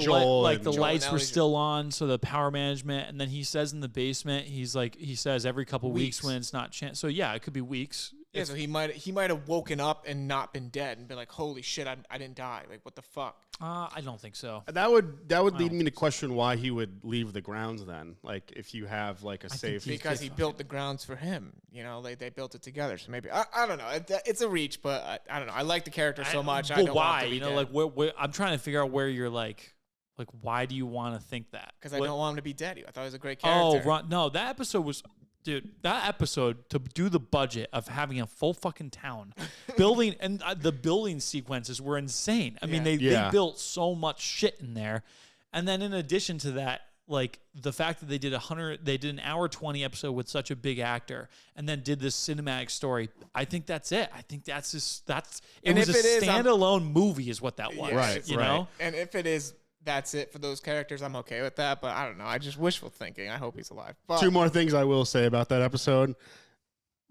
lights were still on, so the power management, and then he says in the basement, he says every couple weeks when it's not chance. So yeah, it could be weeks. Yeah, so he might have woken up and not been dead and been like, holy shit, I didn't die. Like, what the fuck? I don't think so. That would lead me to question why he would leave the grounds then. Like, if you have like a safe. Because he built the grounds for him. You know, they built it together. So maybe I don't know. It's a reach, but I don't know. I like the character so much. But why? You know, like where I'm trying to figure out where you're like why do you want to think that? Because I don't want him to be dead. I thought he was a great character. Oh, no, that episode was. Dude, that episode, to do the budget of having a full fucking town, building, and the building sequences were insane. I mean, they built so much shit in there. And then in addition to that, like the fact that they did an hour 20 episode with such a big actor and then did this cinematic story. I think that's it. I think it was a standalone movie is what that was. Yeah, right. You know? And if it is, that's it for those characters, I'm okay with that. But I don't know. I just wishful thinking. I hope he's alive. But 2 more things I will say about that episode.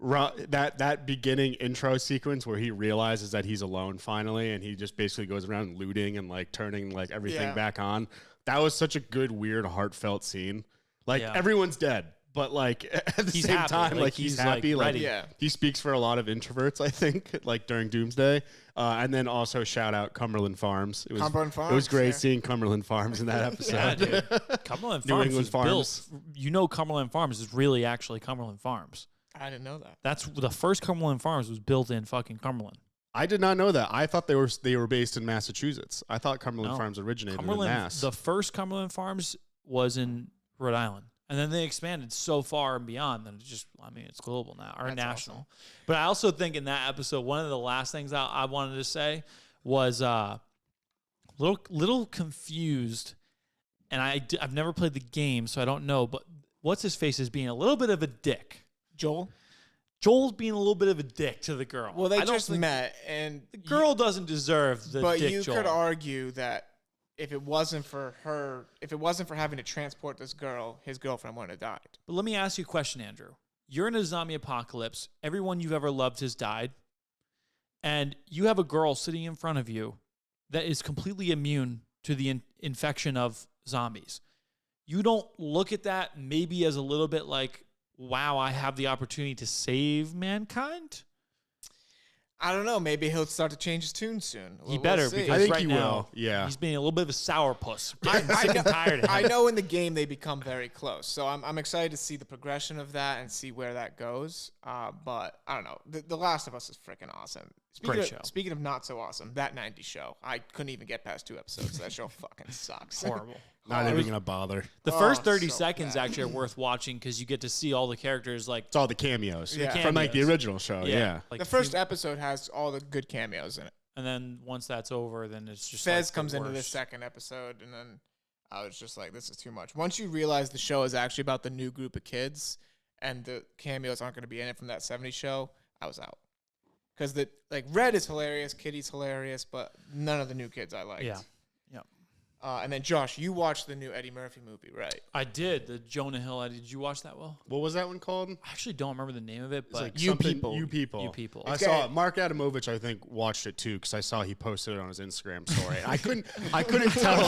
That beginning intro sequence where he realizes that he's alone finally, and he just basically goes around looting and like turning like everything back on. That was such a good, weird, heartfelt scene. Like everyone's dead, but like at the same happy. time, like he's happy. Like he speaks for a lot of introverts, I think, like during Doomsday. And then also shout out Cumberland Farms. It was great seeing Cumberland Farms in that episode. Yeah, dude. Cumberland Farms was built. You know, Cumberland Farms is really actually Cumberland Farms. I didn't know that. That's the first Cumberland Farms was built in fucking Cumberland. I did not know that. I thought they were based in Massachusetts. I thought Cumberland Farms originated in Mass. The first Cumberland Farms was in Rhode Island. And then they expanded so far and beyond that it's global now, or national. Awesome. But I also think in that episode, one of the last things I wanted to say was little confused. And I've never played the game, so I don't know. But what's his face is being a little bit of a dick. Joel's being a little bit of a dick to the girl. Well, they just met, and the girl doesn't deserve the dick. But you Joel. could argue that if it wasn't for having to transport this girl, his girlfriend wouldn't have died. But let me ask you a question, Andrew. You're in a zombie apocalypse. Everyone you've ever loved has died, and you have a girl sitting in front of you that is completely immune to the infection of zombies. You don't look at that maybe as a little bit like, wow, I have the opportunity to save mankind? I don't know. Maybe he'll start to change his tune soon. He better, because I think right he now, will. Yeah. He's being a little bit of a sourpuss. I'm sick and tired of him. I know in the game they become very close. So I'm excited to see the progression of that and see where that goes. But I don't know. The Last of Us is freaking awesome. Speaking of not so awesome, that 90s show, I couldn't even get past 2 episodes. That show fucking sucks. Horrible. Not even going to bother. The first 30 seconds actually are worth watching because you get to see all the characters. Like it's all the cameos Yeah. from like the original show. Yeah. Like the first episode has all the good cameos in it. And then once that's over, then it's just Fez comes into the second episode, and then I was just like, this is too much. Once you realize the show is actually about the new group of kids and the cameos aren't going to be in it from that 70s show, I was out. Because Red is hilarious, Kitty's hilarious, but none of the new kids I liked. Yeah. And then Josh, you watched the new Eddie Murphy movie, right? I did. The Jonah Hill Eddie. Did you watch that, Will? What was that one called? I actually don't remember the name of it, but like You People. You People. You People. I saw it. Mark Adamovich, I think, watched it too because I saw he posted it on his Instagram story. I couldn't tell.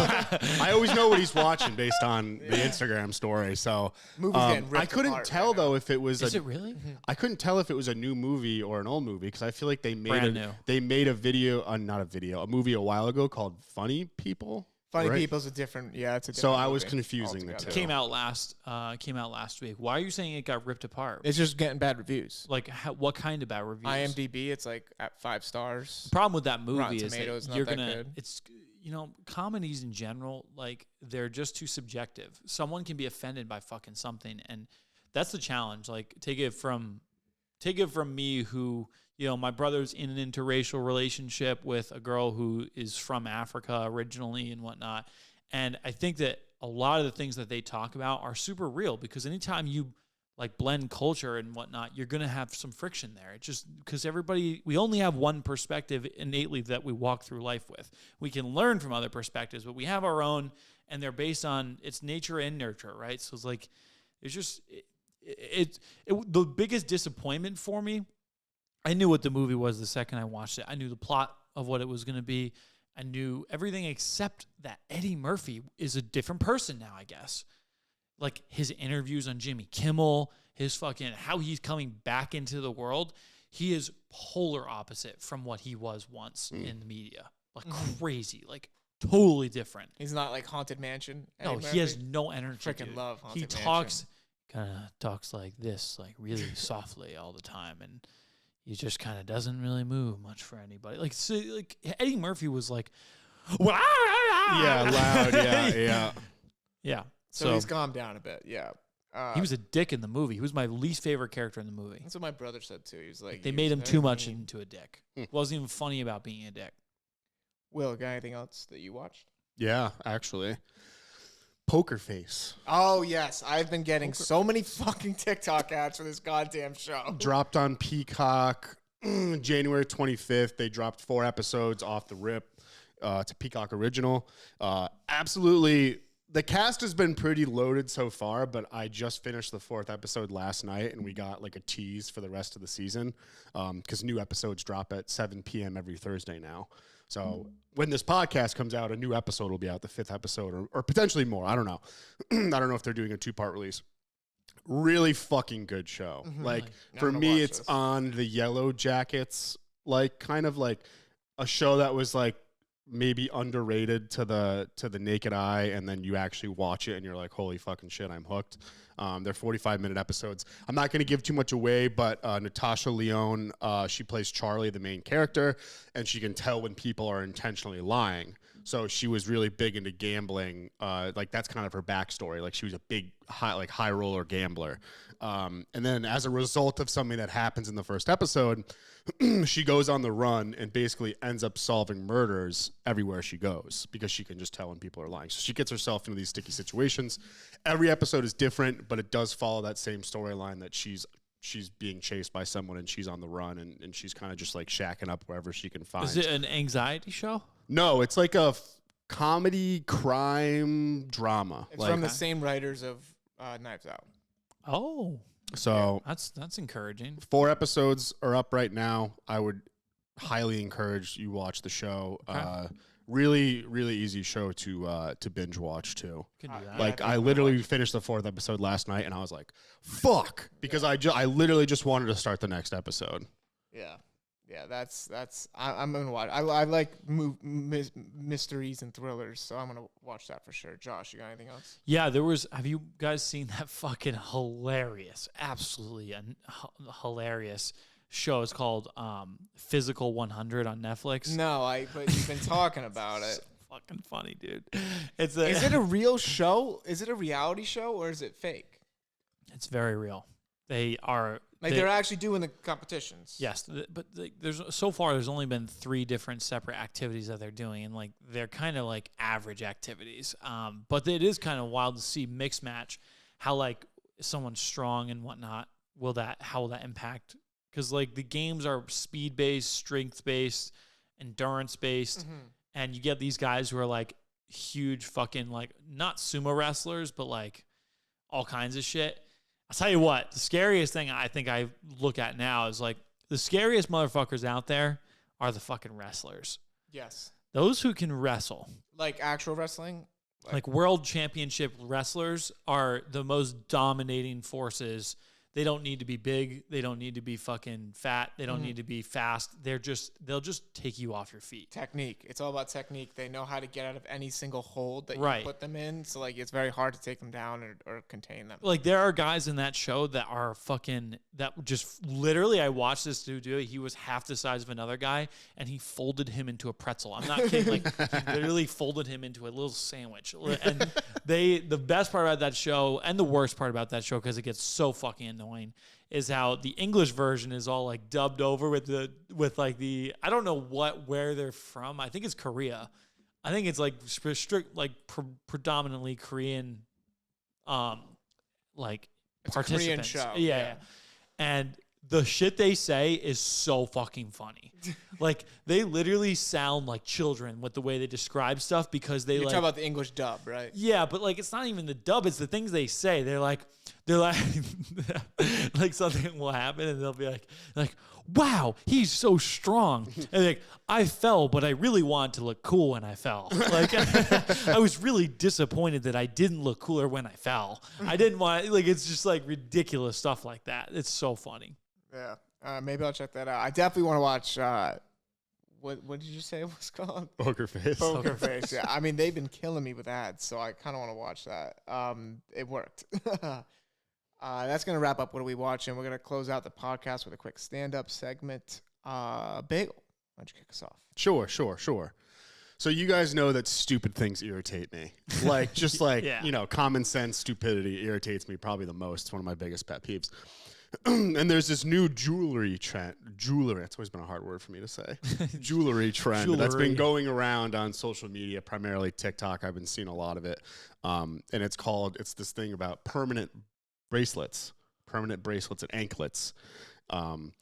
I always know what he's watching based on the Instagram story. So I couldn't tell though if it was. Is it really? I couldn't tell if it was a new movie or an old movie because I feel like they made a movie a while ago called Funny People. Funny People's a different, it's a different So I was movie confusing the two. Came out last week. Why are you saying it got ripped apart? It's just getting bad reviews. Like, what kind of bad reviews? IMDb, it's like at 5 stars. The problem with that movie Rotten is Tomatoes, that not you're that gonna. good. It's comedies in general, like they're just too subjective. Someone can be offended by fucking something, and that's the challenge. Like, take it from me, who. My brother's in an interracial relationship with a girl who is from Africa originally and whatnot. And I think that a lot of the things that they talk about are super real because anytime you like blend culture and whatnot, you're going to have some friction there. It's just because we only have one perspective innately that we walk through life with. We can learn from other perspectives, but we have our own and they're based on it's nature and nurture, right? So it's like, it's just, the biggest disappointment for me, I knew what the movie was the second I watched it. I knew the plot of what it was going to be. I knew everything except that Eddie Murphy is a different person now, I guess. Like his interviews on Jimmy Kimmel, his fucking, how he's coming back into the world. He is polar opposite from what he was once in the media. Like crazy, like totally different. He's not like Haunted Mansion. No, he has no energy. Freaking love Haunted Mansion. He kind of talks like this, like really softly all the time. And he just kind of doesn't really move much for anybody. Like, so, like Eddie Murphy was like, yeah, loud, yeah. Yeah. So he's calmed down a bit, yeah. He was a dick in the movie. He was my least favorite character in the movie. That's what my brother said too. He was like, they made him too much into a dick. Wasn't even funny about being a dick. Will, got anything else that you watched? Yeah, actually. Poker Face. Oh, yes. I've been getting so many fucking TikTok ads for this goddamn show. Dropped on Peacock January 25th. They dropped 4 episodes off the rip. It's a Peacock original. Absolutely. The cast has been pretty loaded so far, but I just finished the 4th episode last night, and we got like a tease for the rest of the season because new episodes drop at 7 p.m. every Thursday now. So when this podcast comes out, a new episode will be out, the 5th episode, or potentially more. I don't know. I don't know if they're doing a 2-part release. Really fucking good show. Mm-hmm. Like, for me, it's on the Yellow Jackets, like, kind of like a show that was like maybe underrated to the naked eye, and then you actually watch it and you're like, holy fucking shit, I'm hooked. They're 45-minute episodes. I'm not going to give too much away, but Natasha Lyonne, she plays Charlie, the main character, and she can tell when people are intentionally lying. So she was really big into gambling. Like, that's kind of her backstory. Like, she was a big high roller gambler. And then as a result of something that happens in the first episode, she goes on the run and basically ends up solving murders everywhere she goes because she can just tell when people are lying. So she gets herself into these sticky situations. Every episode is different, but it does follow that same storyline that she's being chased by someone and she's on the run and she's kind of just like shacking up wherever she can find. Is it an anxiety show? No, it's like a comedy crime drama. It's from the same writers of Knives Out. Oh. So that's encouraging. 4 episodes are up right now. I would highly encourage you watch the show. Okay. Really, really easy show to binge watch too. Can do that. Like, I literally finished the 4th episode last night, and I was like, "Fuck!" Because I literally just wanted to start the next episode. Yeah. Yeah, I'm gonna watch. I like mysteries and thrillers, so I'm gonna watch that for sure. Josh, you got anything else? Yeah, have you guys seen that fucking hilarious, absolutely hilarious show? It's called Physical 100 on Netflix. No, but you've been talking about it. So fucking funny, dude. Is it a real show? Is it a reality show or is it fake? It's very real. They are. They're actually doing the competitions. Yes, but there's only been 3 different separate activities that they're doing, and like they're kind of like average activities. But it is kind of wild to see mixed match how like someone's strong and whatnot. How will that impact? Because like the games are speed based, strength based, endurance based, and you get these guys who are like huge fucking like not sumo wrestlers, but like all kinds of shit. I'll tell you what, the scariest thing I think I look at now is like the scariest motherfuckers out there are the fucking wrestlers. Yes. Those who can wrestle. Like actual wrestling? Like world championship wrestlers are the most dominating forces. They don't need to be big. They don't need to be fucking fat. They don't need to be fast. They'll just take you off your feet. Technique. It's all about technique. They know how to get out of any single hold that you put them in. So like it's very hard to take them down or contain them. Like there are guys in that show that are that just literally I watched this dude do it. He was half the size of another guy and he folded him into a pretzel. I'm not kidding. Like he literally folded him into a little sandwich. And the best part about that show and the worst part about that show, because it gets so fucking annoying, is how the English version is all like dubbed over with I don't know where they're from. I think it's Korea. I think it's like strict like predominantly Korean like it's participants. A Korean show. Yeah. And the shit they say is so fucking funny. Like they literally sound like children with the way they describe stuff because they You're talking about the English dub, right? Yeah, but like it's not even the dub, it's the things they say. They're like like something will happen and they'll be like, wow, he's so strong. And like, I fell, but I really wanted to look cool when I fell. Like I was really disappointed that I didn't look cooler when I fell. I didn't want it's just like ridiculous stuff like that. It's so funny. Yeah. Maybe I'll check that out. I definitely want to watch what did you say it was called? Poker Face. Poker Face. Yeah. I mean, they've been killing me with ads, so I kind of want to watch that. It worked. That's going to wrap up what are we watching. We're going to close out the podcast with a quick stand-up segment. Bagel, why don't you kick us off? Sure. So you guys know that stupid things irritate me. Like, just like, Yeah. common sense stupidity irritates me probably the most. It's one of my biggest pet peeves. And there's this new jewelry trend. Jewelry, it's always been a hard word for me to say. Jewelry trend that's been going around on social media, primarily TikTok. I've been seeing a lot of it. And it's this thing about permanent bracelets and anklets. I'm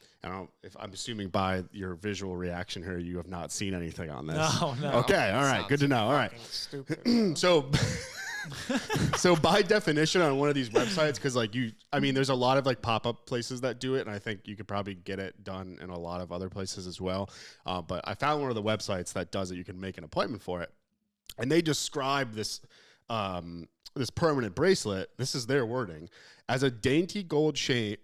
assuming by your visual reaction here, you have not seen anything on this. No. Okay, all right, good to know. All right. Stupid. So by definition on one of these websites, because there's a lot of like pop-up places that do it, and I think you could probably get it done in a lot of other places as well. But I found one of the websites that does it. You can make an appointment for it, and they describe this this permanent bracelet. This is their wording as a dainty gold chain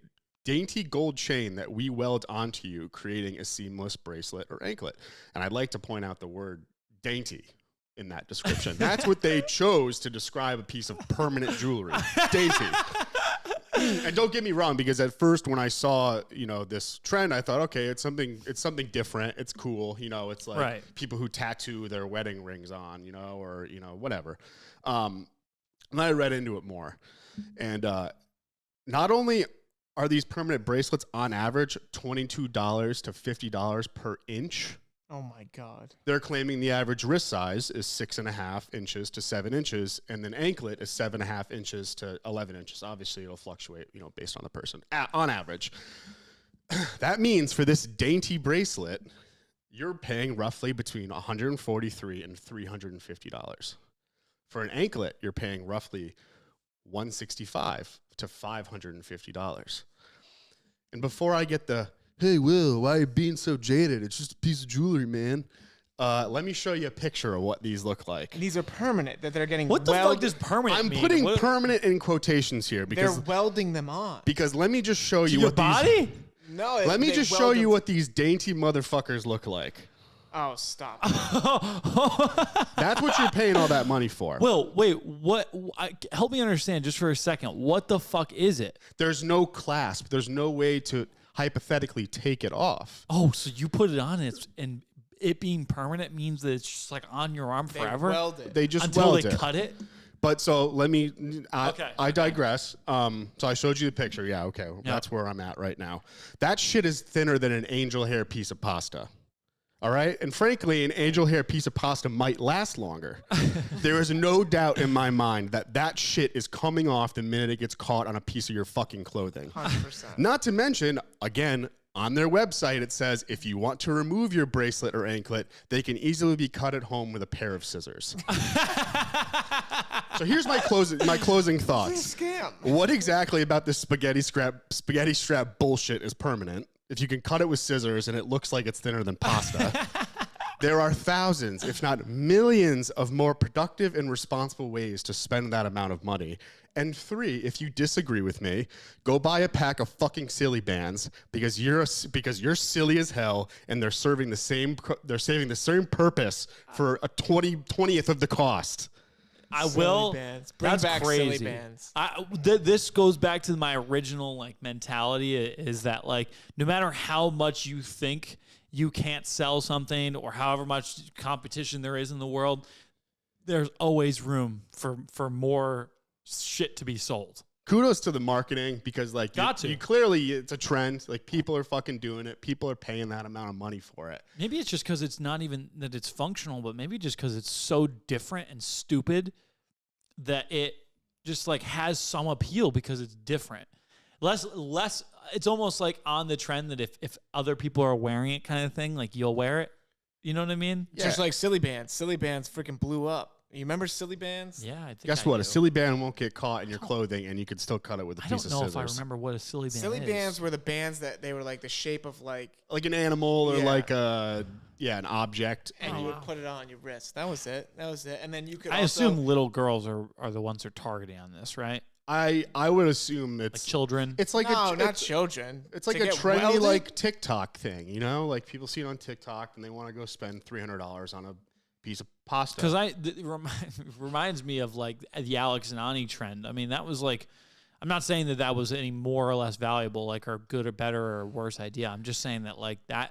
that we weld onto you, creating a seamless bracelet or anklet. And I'd like to point out the word dainty in that description. That's what they chose to describe a piece of permanent jewelry. Dainty. And don't get me wrong, because at first when I saw, this trend, I thought, okay, it's something different. It's cool. It's like people who tattoo their wedding rings on, or, whatever. And I read into it more. And not only are these permanent bracelets on average $22 to $50 per inch? Oh my God. They're claiming the average wrist size is 6.5 inches to 7 inches, and then anklet is 7.5 inches to 11 inches. Obviously, it'll fluctuate, based on the person. On average, that means for this dainty bracelet, you're paying roughly between $143 and $350. For an anklet, you're paying roughly $165 to $550. And before I get the, hey, Will, why are you being so jaded? It's just a piece of jewelry, man. Let me show you a picture of what these look like. And these are permanent, that they're getting What the fuck does permanent mean? I'm putting permanent in quotations here because they're welding them on. Because let me just show you your what body? No, let me just show you what these dainty motherfuckers look like. Oh, stop. That's what you're paying all that money for. Will, wait, what? Help me understand just for a second. What the fuck is it? There's no clasp. There's no way to hypothetically take it off. Oh, so you put it on and it being permanent means that it's just like on your arm forever? They just until weld they it. cut it? But so let me, Okay. I digress. So I showed you the picture. Yeah, okay. Yep. That's where I'm at right now. That shit is thinner than an angel hair piece of pasta. All right? And frankly, an angel hair piece of pasta might last longer. There is no doubt in my mind that shit is coming off the minute it gets caught on a piece of your fucking clothing. 100%. Not to mention, again, on their website, it says if you want to remove your bracelet or anklet, they can easily be cut at home with a pair of scissors. So here's my closing thoughts. It's a scam. What exactly about this spaghetti strap bullshit is permanent? If you can cut it with scissors and it looks like it's thinner than pasta, there are thousands, if not millions, of more productive and responsible ways to spend that amount of money. And 3, if you disagree with me, go buy a pack of fucking silly bands because you're silly as hell, and they're serving the same purpose for a 20th of the cost. I will. Bands. Bring That's back crazy. silly bands. This goes back to my original mentality is that no matter how much you think you can't sell something or however much competition there is in the world, there's always room for more shit to be sold. Kudos to the marketing because you clearly it's a trend. People are fucking doing it. People are paying that amount of money for it. Maybe it's just because it's not even that it's functional, but maybe just because it's so different and stupid that it just has some appeal because it's different. Less. It's almost like on the trend that if other people are wearing it, kind of thing, you'll wear it. You know what I mean? Yeah. Just like silly bands. Silly bands freaking blew up. You remember silly bands? Yeah, I think. Guess what? A silly band won't get caught in your clothing, and you can still cut it with a piece of scissors. I don't know if I remember what a silly band is. Silly bands were the bands that they were the shape of like an animal or an object, and you would put it on your wrist. That was it. And then you could. I assume little girls are the ones they're targeting on this, right? I would assume it's children. It's like not children. It's like a trendy TikTok thing, people see it on TikTok and they want to go spend $300 on a piece of pasta. Because it reminds me of the Alex and Ani trend. I mean, that was I'm not saying that was any more or less valuable, or good or better or worse idea. I'm just saying that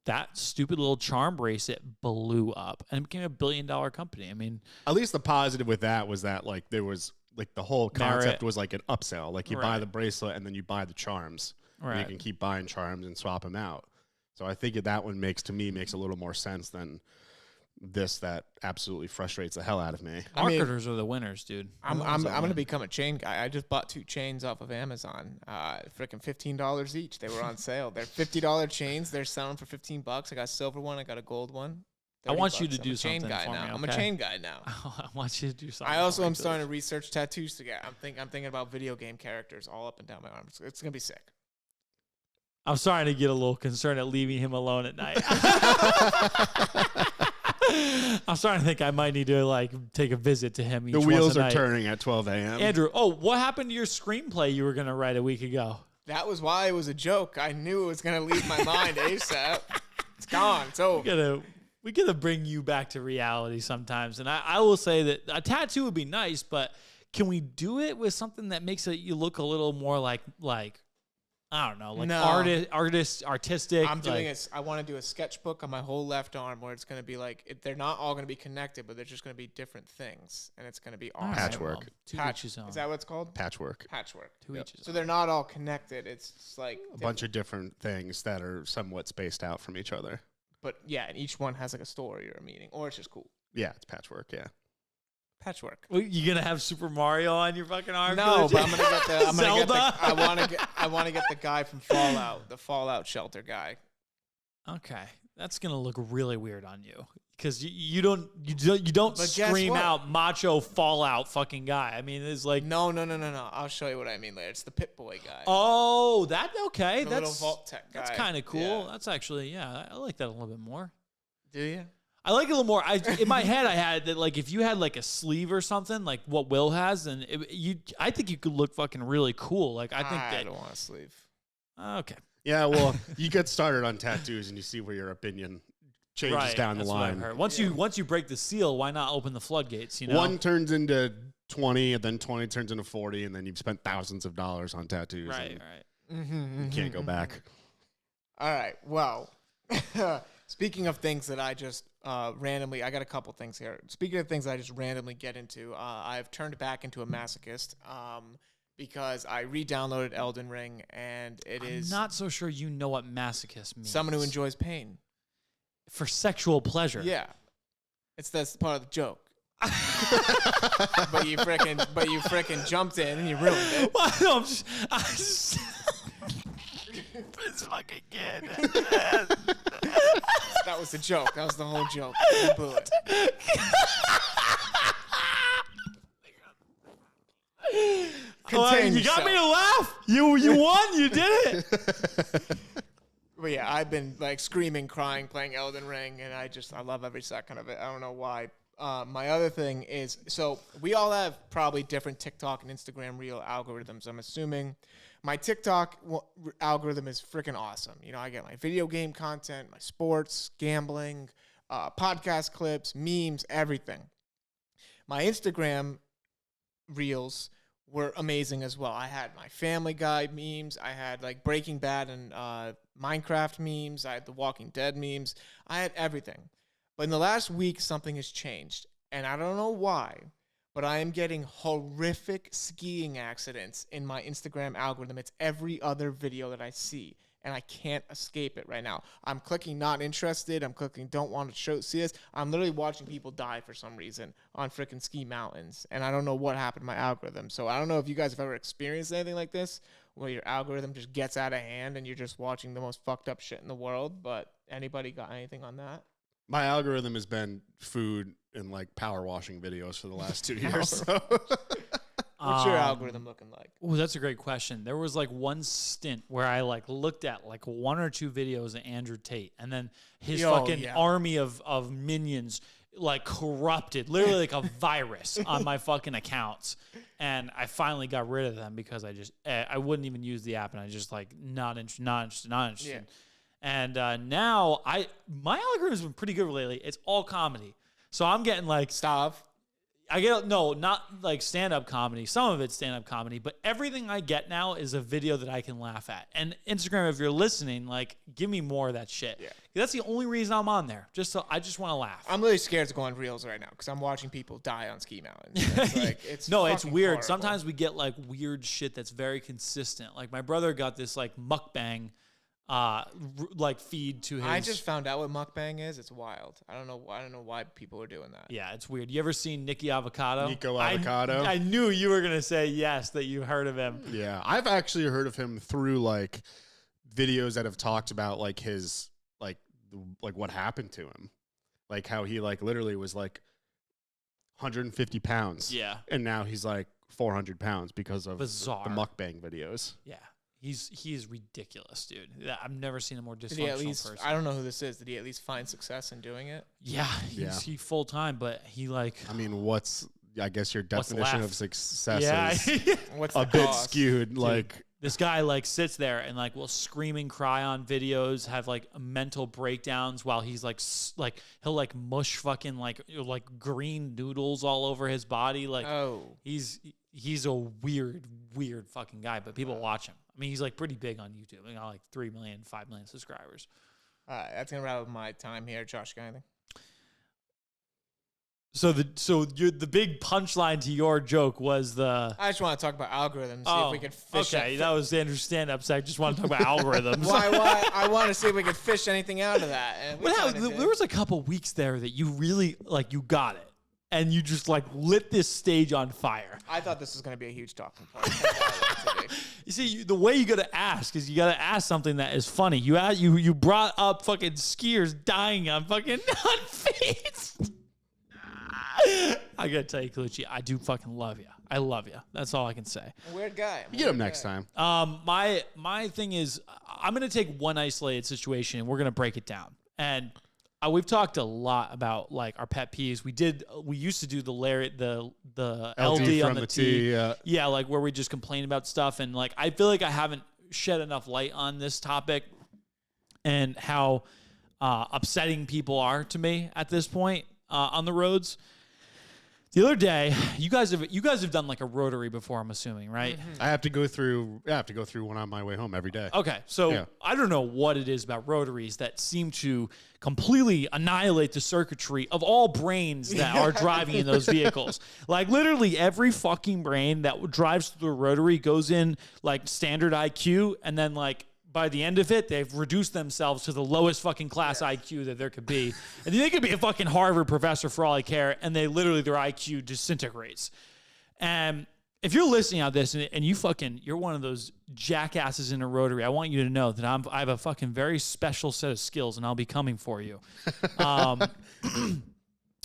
that stupid little charm bracelet blew up and became $1 billion company. I mean, at least the positive with that was that there was like the whole concept was like an upsell. Like you buy the bracelet and then you buy the charms. And you can keep buying charms and swap them out. So I think that one makes a little more sense than this that absolutely frustrates the hell out of me. Marketers are the winners, dude. I'm going to become a chain guy. I just bought 2 chains off of Amazon. Freaking $15 each. They were on sale. They're $50 chains. They're selling for $15. I got a silver one. I got a gold one. I want you to do something for me. I'm a chain guy now. I want you to do something. I also am starting to research tattoos to get. I'm thinking about video game characters all up and down my arms. It's going to be sick. I'm starting to get a little concerned at leaving him alone at night. I'm starting to think I might need to like take a visit to him. The wheels are turning at 12 a.m. Andrew, what happened to your screenplay you were going to write a week ago? That was why it was a joke. I knew it was going to leave my mind ASAP. It's gone. It's over. We gotta bring you back to reality sometimes. And I will say that a tattoo would be nice, but can we do it with something that makes it you look a little more like I don't know, like artistic. I'm doing I want to do a sketchbook on my whole left arm where it's going to be like they're not all going to be connected, but they're just going to be different things, and it's going to be awesome. Patchwork. Is that what it's called? Patchwork. So they're not all connected. It's just like a bunch of different things that are somewhat spaced out from each other. But yeah, and each one has like a story or a meaning, or it's just cool. Yeah, it's patchwork. Yeah. Patchwork. Well, you gonna have Super Mario on your fucking arm? No, but I'm gonna get the. I want to get the guy from Fallout, the Fallout shelter guy. Okay, that's gonna look really weird on you because you don't scream out macho Fallout fucking guy. I mean, it's like no. I'll show you what I mean later. It's the Pit Boy guy. Oh, okay. The that's little Vault Tech guy. That's kind of cool. Yeah. That's actually I like that a little bit more. Do you? I like it a little more. In my head, I had that like if you had like a sleeve or something like what Will has, and I think you could look fucking really cool. Like I don't want a sleeve. Okay. Yeah, well, you get started on tattoos and you see where your opinion changes down the line. Once you break the seal, why not open the floodgates? You know, one turns into 20, and then 20 turns into 40, and then you've spent thousands of dollars on tattoos. Right. You can't go back. All right. Well, speaking of things that I just randomly, I got a couple things here. Speaking of things I just randomly get into, I've turned back into a masochist because I re-downloaded Elden Ring, and I'm not so sure you know what masochist means. Someone who enjoys pain. For sexual pleasure. Yeah. That's part of the joke. but you freaking jumped in and you ruined it. Well, no, I just this fucking kid. That was the joke. That was the whole joke. Boo it. You got me to laugh. You won. You did it. But yeah, I've been like screaming, crying, playing Elden Ring, and I love every second of it. I don't know why. My other thing is, so we all have probably different TikTok and Instagram Reel algorithms. I'm assuming my TikTok algorithm is freaking awesome. You know, I get my video game content, my sports, gambling, podcast clips, memes, everything. My Instagram Reels were amazing as well. I had my Family Guy memes. I had like Breaking Bad and Minecraft memes. I had the Walking Dead memes. I had everything. But in the last week, something has changed. And I don't know why, but I am getting horrific skiing accidents in my Instagram algorithm. It's every other video that I see, and I can't escape it right now. I'm clicking not interested. I'm clicking don't want to see this. I'm literally watching people die for some reason on freaking ski mountains, and I don't know what happened to my algorithm. So I don't know if you guys have ever experienced anything like this, where your algorithm just gets out of hand and you're just watching the most fucked up shit in the world. But anybody got anything on that? My algorithm has been food and like power washing videos for the last 2 years. So. What's your algorithm looking like? Oh, that's a great question. There was like one stint where I like looked at like 1 or 2 videos of Andrew Tate, and then his army of minions like corrupted, literally like a virus on my fucking accounts. And I finally got rid of them because I wouldn't even use the app, and I just like not interested. Yeah. And now my algorithm's been pretty good lately. It's all comedy. So I'm getting like Stav. I get not like stand-up comedy. Some of it's stand-up comedy, but everything I get now is a video that I can laugh at. And Instagram, if you're listening, like, give me more of that shit. Yeah. That's the only reason I'm on there. I just want to laugh. I'm really scared to go on Reels right now because I'm watching people die on ski mountains. It's like, it's weird. Horrible. Sometimes we get like weird shit that's very consistent. Like my brother got this like mukbang like feed to his. I just found out what mukbang is. It's wild. I don't know why people are doing that. Yeah, it's weird. You ever seen Nico Avocado? I knew you were gonna say yes, that you heard of him. Yeah, I've actually heard of him through like videos that have talked about like his like what happened to him, like how he like literally was like 150 pounds. Yeah, and now he's like 400 pounds because of Bizarre. the mukbang videos. Yeah. He is ridiculous, dude. I've never seen a more dysfunctional person. I don't know who this is. Did he at least find success in doing it? Yeah, he full time, but he like. I mean, I guess your definition of success is what's a bit skewed. Dude, like this guy like sits there and like will scream and cry on videos, have like mental breakdowns while he's like he'll like mush fucking like green noodles all over his body. Like he's a weird fucking guy, but people watch him. I mean, he's like pretty big on YouTube. He got like 3 million, 5 million subscribers. All right, that's gonna wrap up my time here. Josh, got anything? So the big punchline to your joke was the. I just want to talk about algorithms. See if we could fish. Okay, that was Andrew's stand-up. So I just want to talk about algorithms. Why? I want to see if we could fish anything out of that. And there was a couple weeks there that you really like. You got it. And you just like lit this stage on fire. I thought this was going to be a huge talking point. You see, the way you got to ask is you got to ask something that is funny. You brought up fucking skiers dying on fucking feet. I got to tell you, Colucci, I do fucking love you. I love you. That's all I can say. Weird guy. You get him next time. My thing is, I'm going to take one isolated situation and we're going to break it down. And we've talked a lot about like our pet peeves. We used to do the LD on the T. Yeah, like where we just complain about stuff, and like I feel like I haven't shed enough light on this topic and how upsetting people are to me at this point on the roads. The other day, you guys have done like a rotary before, I'm assuming, right? Mm-hmm. I have to go through one on my way home every day. Okay, so I don't know what it is about rotaries that seem to completely annihilate the circuitry of all brains that are driving in those vehicles. Like literally every fucking brain that drives through a rotary goes in like standard IQ, and then like by the end of it, they've reduced themselves to the lowest fucking class IQ that there could be. And they could be a fucking Harvard professor for all I care, and their IQ disintegrates. And if you're listening on this and you're one of those jackasses in a rotary, I want you to know that I have a fucking very special set of skills, and I'll be coming for you.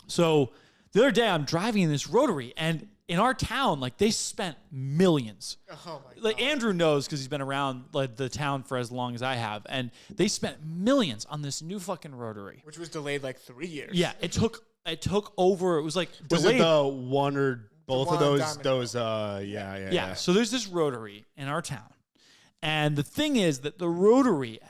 So the other day, I'm driving in this rotary, and in our town, like they spent millions. Oh my God. Like Andrew knows because he's been around like the town for as long as I have, and they spent millions on this new fucking rotary, which was delayed like 3 years. Yeah, it took over. It was like was delayed. it the one or both of those? Yeah. So there's this rotary in our town, and the thing is that the rotary,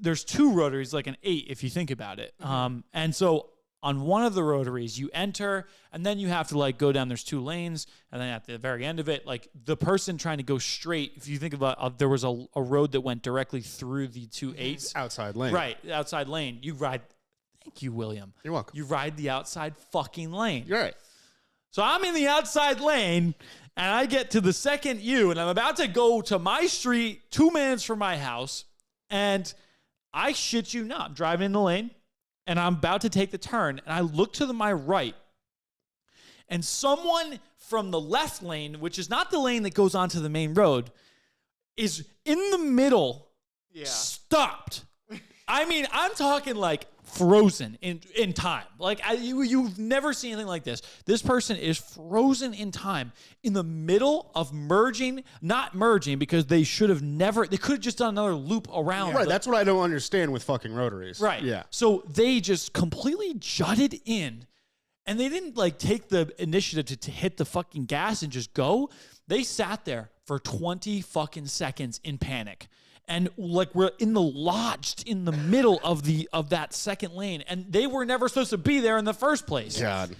there's 2 rotaries, like an 8 if you think about it. Mm-hmm. And so on one of the rotaries, you enter, and then you have to like go down. There's 2 lanes, and then at the very end of it, like the person trying to go straight. If you think about, there was a road that went directly through the 2 8s, outside lane, right? Outside lane. You ride. Thank you, William. You're welcome. You ride the outside fucking lane. You're right. So I'm in the outside lane, and I get to the second U, and I'm about to go to my street, 2 minutes from my house, and I shit you not, I'm driving in the lane. And I'm about to take the turn, and I look to my right, and someone from the left lane, which is not the lane that goes onto the main road, is in the middle, stopped. I mean, I'm talking like frozen in time. Like you've never seen anything like this. This person is frozen in time in the middle of not merging because they could have just done another loop around. Right, that's what I don't understand with fucking rotaries. Right. Yeah. So they just completely jutted in, and they didn't like take the initiative to hit the fucking gas and just go. They sat there for 20 fucking seconds in panic. And like we're lodged in the middle of that second lane, and they were never supposed to be there in the first place. God.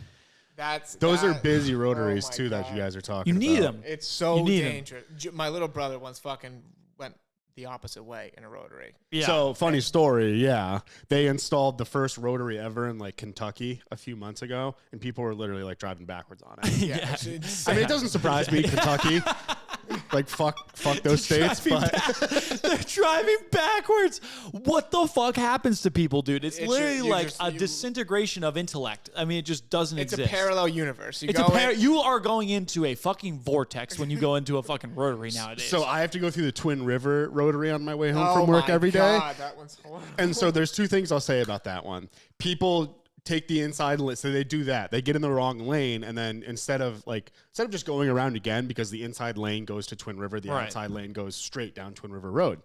Those are busy rotaries too that you guys are talking about. You need them. It's so dangerous. My little brother once fucking went the opposite way in a rotary. Yeah. So funny story. Yeah. They installed the first rotary ever in like Kentucky a few months ago, and people were literally like driving backwards on it. Yeah. I mean, it doesn't surprise me, Kentucky. Like fuck those states. They're driving backwards. What the fuck happens to people, dude? It's literally like a disintegration of intellect. I mean, it just doesn't exist. It's a parallel universe. You are going into a fucking vortex when you go into a fucking rotary nowadays. So I have to go through the Twin River rotary on my way home from work every day. That one's horrible. And so there's two things I'll say about that one. People take the inside lane, so they do that. They get in the wrong lane, and then instead of just going around again, because the inside lane goes to Twin River, the outside lane goes straight down Twin River Road.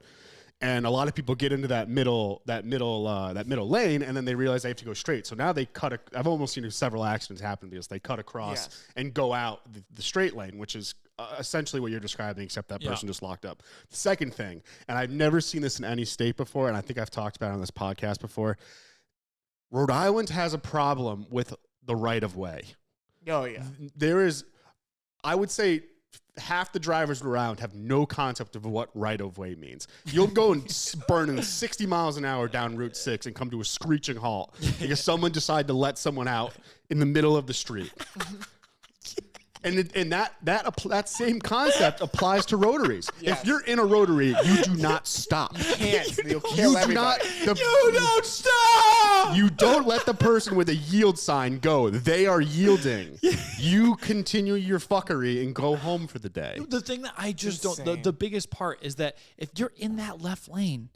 And a lot of people get into that middle lane, and then they realize they have to go straight. So now they I've almost seen several accidents happen because they cut across and go out the straight lane, which is essentially what you're describing, except that person just locked up. The second thing, and I've never seen this in any state before, and I think I've talked about it on this podcast before, Rhode Island has a problem with the right-of-way. Oh, yeah. There is, I would say, half the drivers around have no concept of what right-of-way means. You'll go and burning 60 miles an hour down Route 6 and come to a screeching halt because someone decided to let someone out in the middle of the street. And that same concept applies to rotaries. Yes. If you're in a rotary, you do not stop. You can't. You'll kill everybody. You don't stop. You don't let the person with a yield sign go. They are yielding. You continue your fuckery and go home for the day. The thing that I just don't, the biggest part is that if you're in that left lane,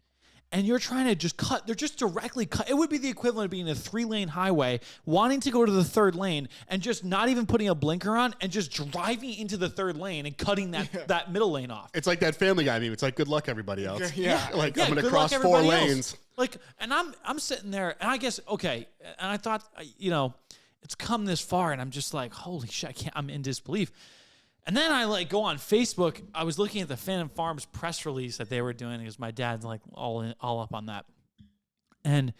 and you're trying to just cut, they're just directly cut. It would be the equivalent of being a 3-lane highway, wanting to go to the third lane, and just not even putting a blinker on, and just driving into the third lane and cutting that middle lane off. It's like that Family Guy meme. It's like, good luck, everybody else. Yeah. Like, I'm going to cross 4 lanes. Like, and I'm sitting there, and I guess, okay, and I thought, it's come this far, and I'm just like, holy shit, I'm in disbelief. And then I go on Facebook. I was looking at the Phantom Farms press release that they were doing because my dad's like all up on that. And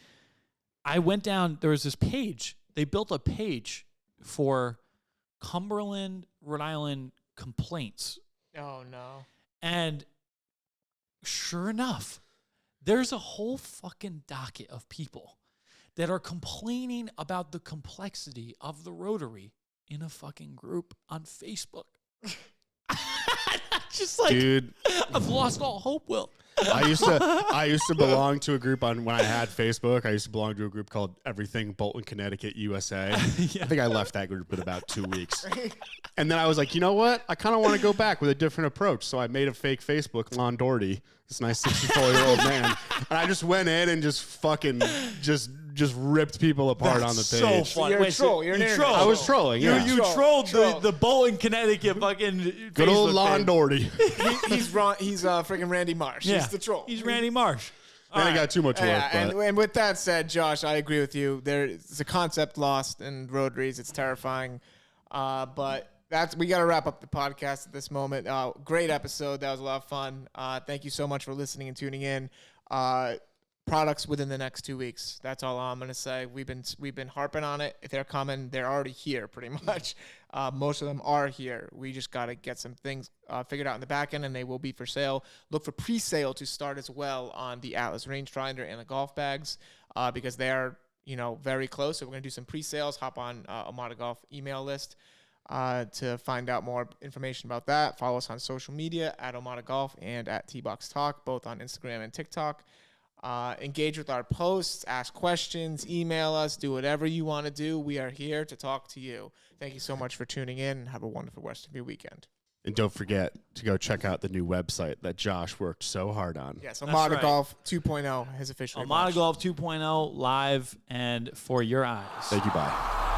I went down. There was this page. They built a page for Cumberland, Rhode Island complaints. Oh no! And sure enough, there's a whole fucking docket of people that are complaining about the complexity of the rotary in a fucking group on Facebook. Just like, dude, I've lost all hope, Will. I used to belong to a group when I had Facebook. I used to belong to a group called Everything Bolton, Connecticut, USA. I think I left that group in about 2 weeks. And then I was like, you know what? I kind of want to go back with a different approach. So I made a fake Facebook, Lon Doherty, this nice 64-year-old man. And I just went in and just fucking just ripped people apart on the page. So funny. You're a troll. You're an troll. I was trolling. Yeah. You trolled the Bolton, Connecticut fucking good old Lon Doherty. He's freaking Randy Marsh. Yeah. He's the troll. He's Randy Marsh. And I got too much work. And with that said, Josh, I agree with you. There's a concept lost in rotaries. It's terrifying. But we got to wrap up the podcast at this moment. Great episode. That was a lot of fun. Thank you so much for listening and tuning in. Products within the next 2 weeks. That's all I'm gonna say. We've been harping on it. If they're coming, they're already here pretty much. Most of them are here. We just gotta get some things figured out in the back end, and they will be for sale. Look for pre-sale to start as well on the Atlas rangefinder and the golf bags because they are very close. So we're gonna do some pre-sales. Hop on Omada Golf email list to find out more information about that. Follow us on social media at Omada Golf and at T-Box Talk, both on Instagram and TikTok. Engage with our posts, ask questions, email us, do whatever you want to do. We are here to talk to you. Thank you so much for tuning in, and have a wonderful rest of your weekend. And don't forget to go check out the new website that Josh worked so hard on. Yes, Omada Golf 2.0 has officially Omada Golf 2.0 live and for your eyes. Thank you, bye.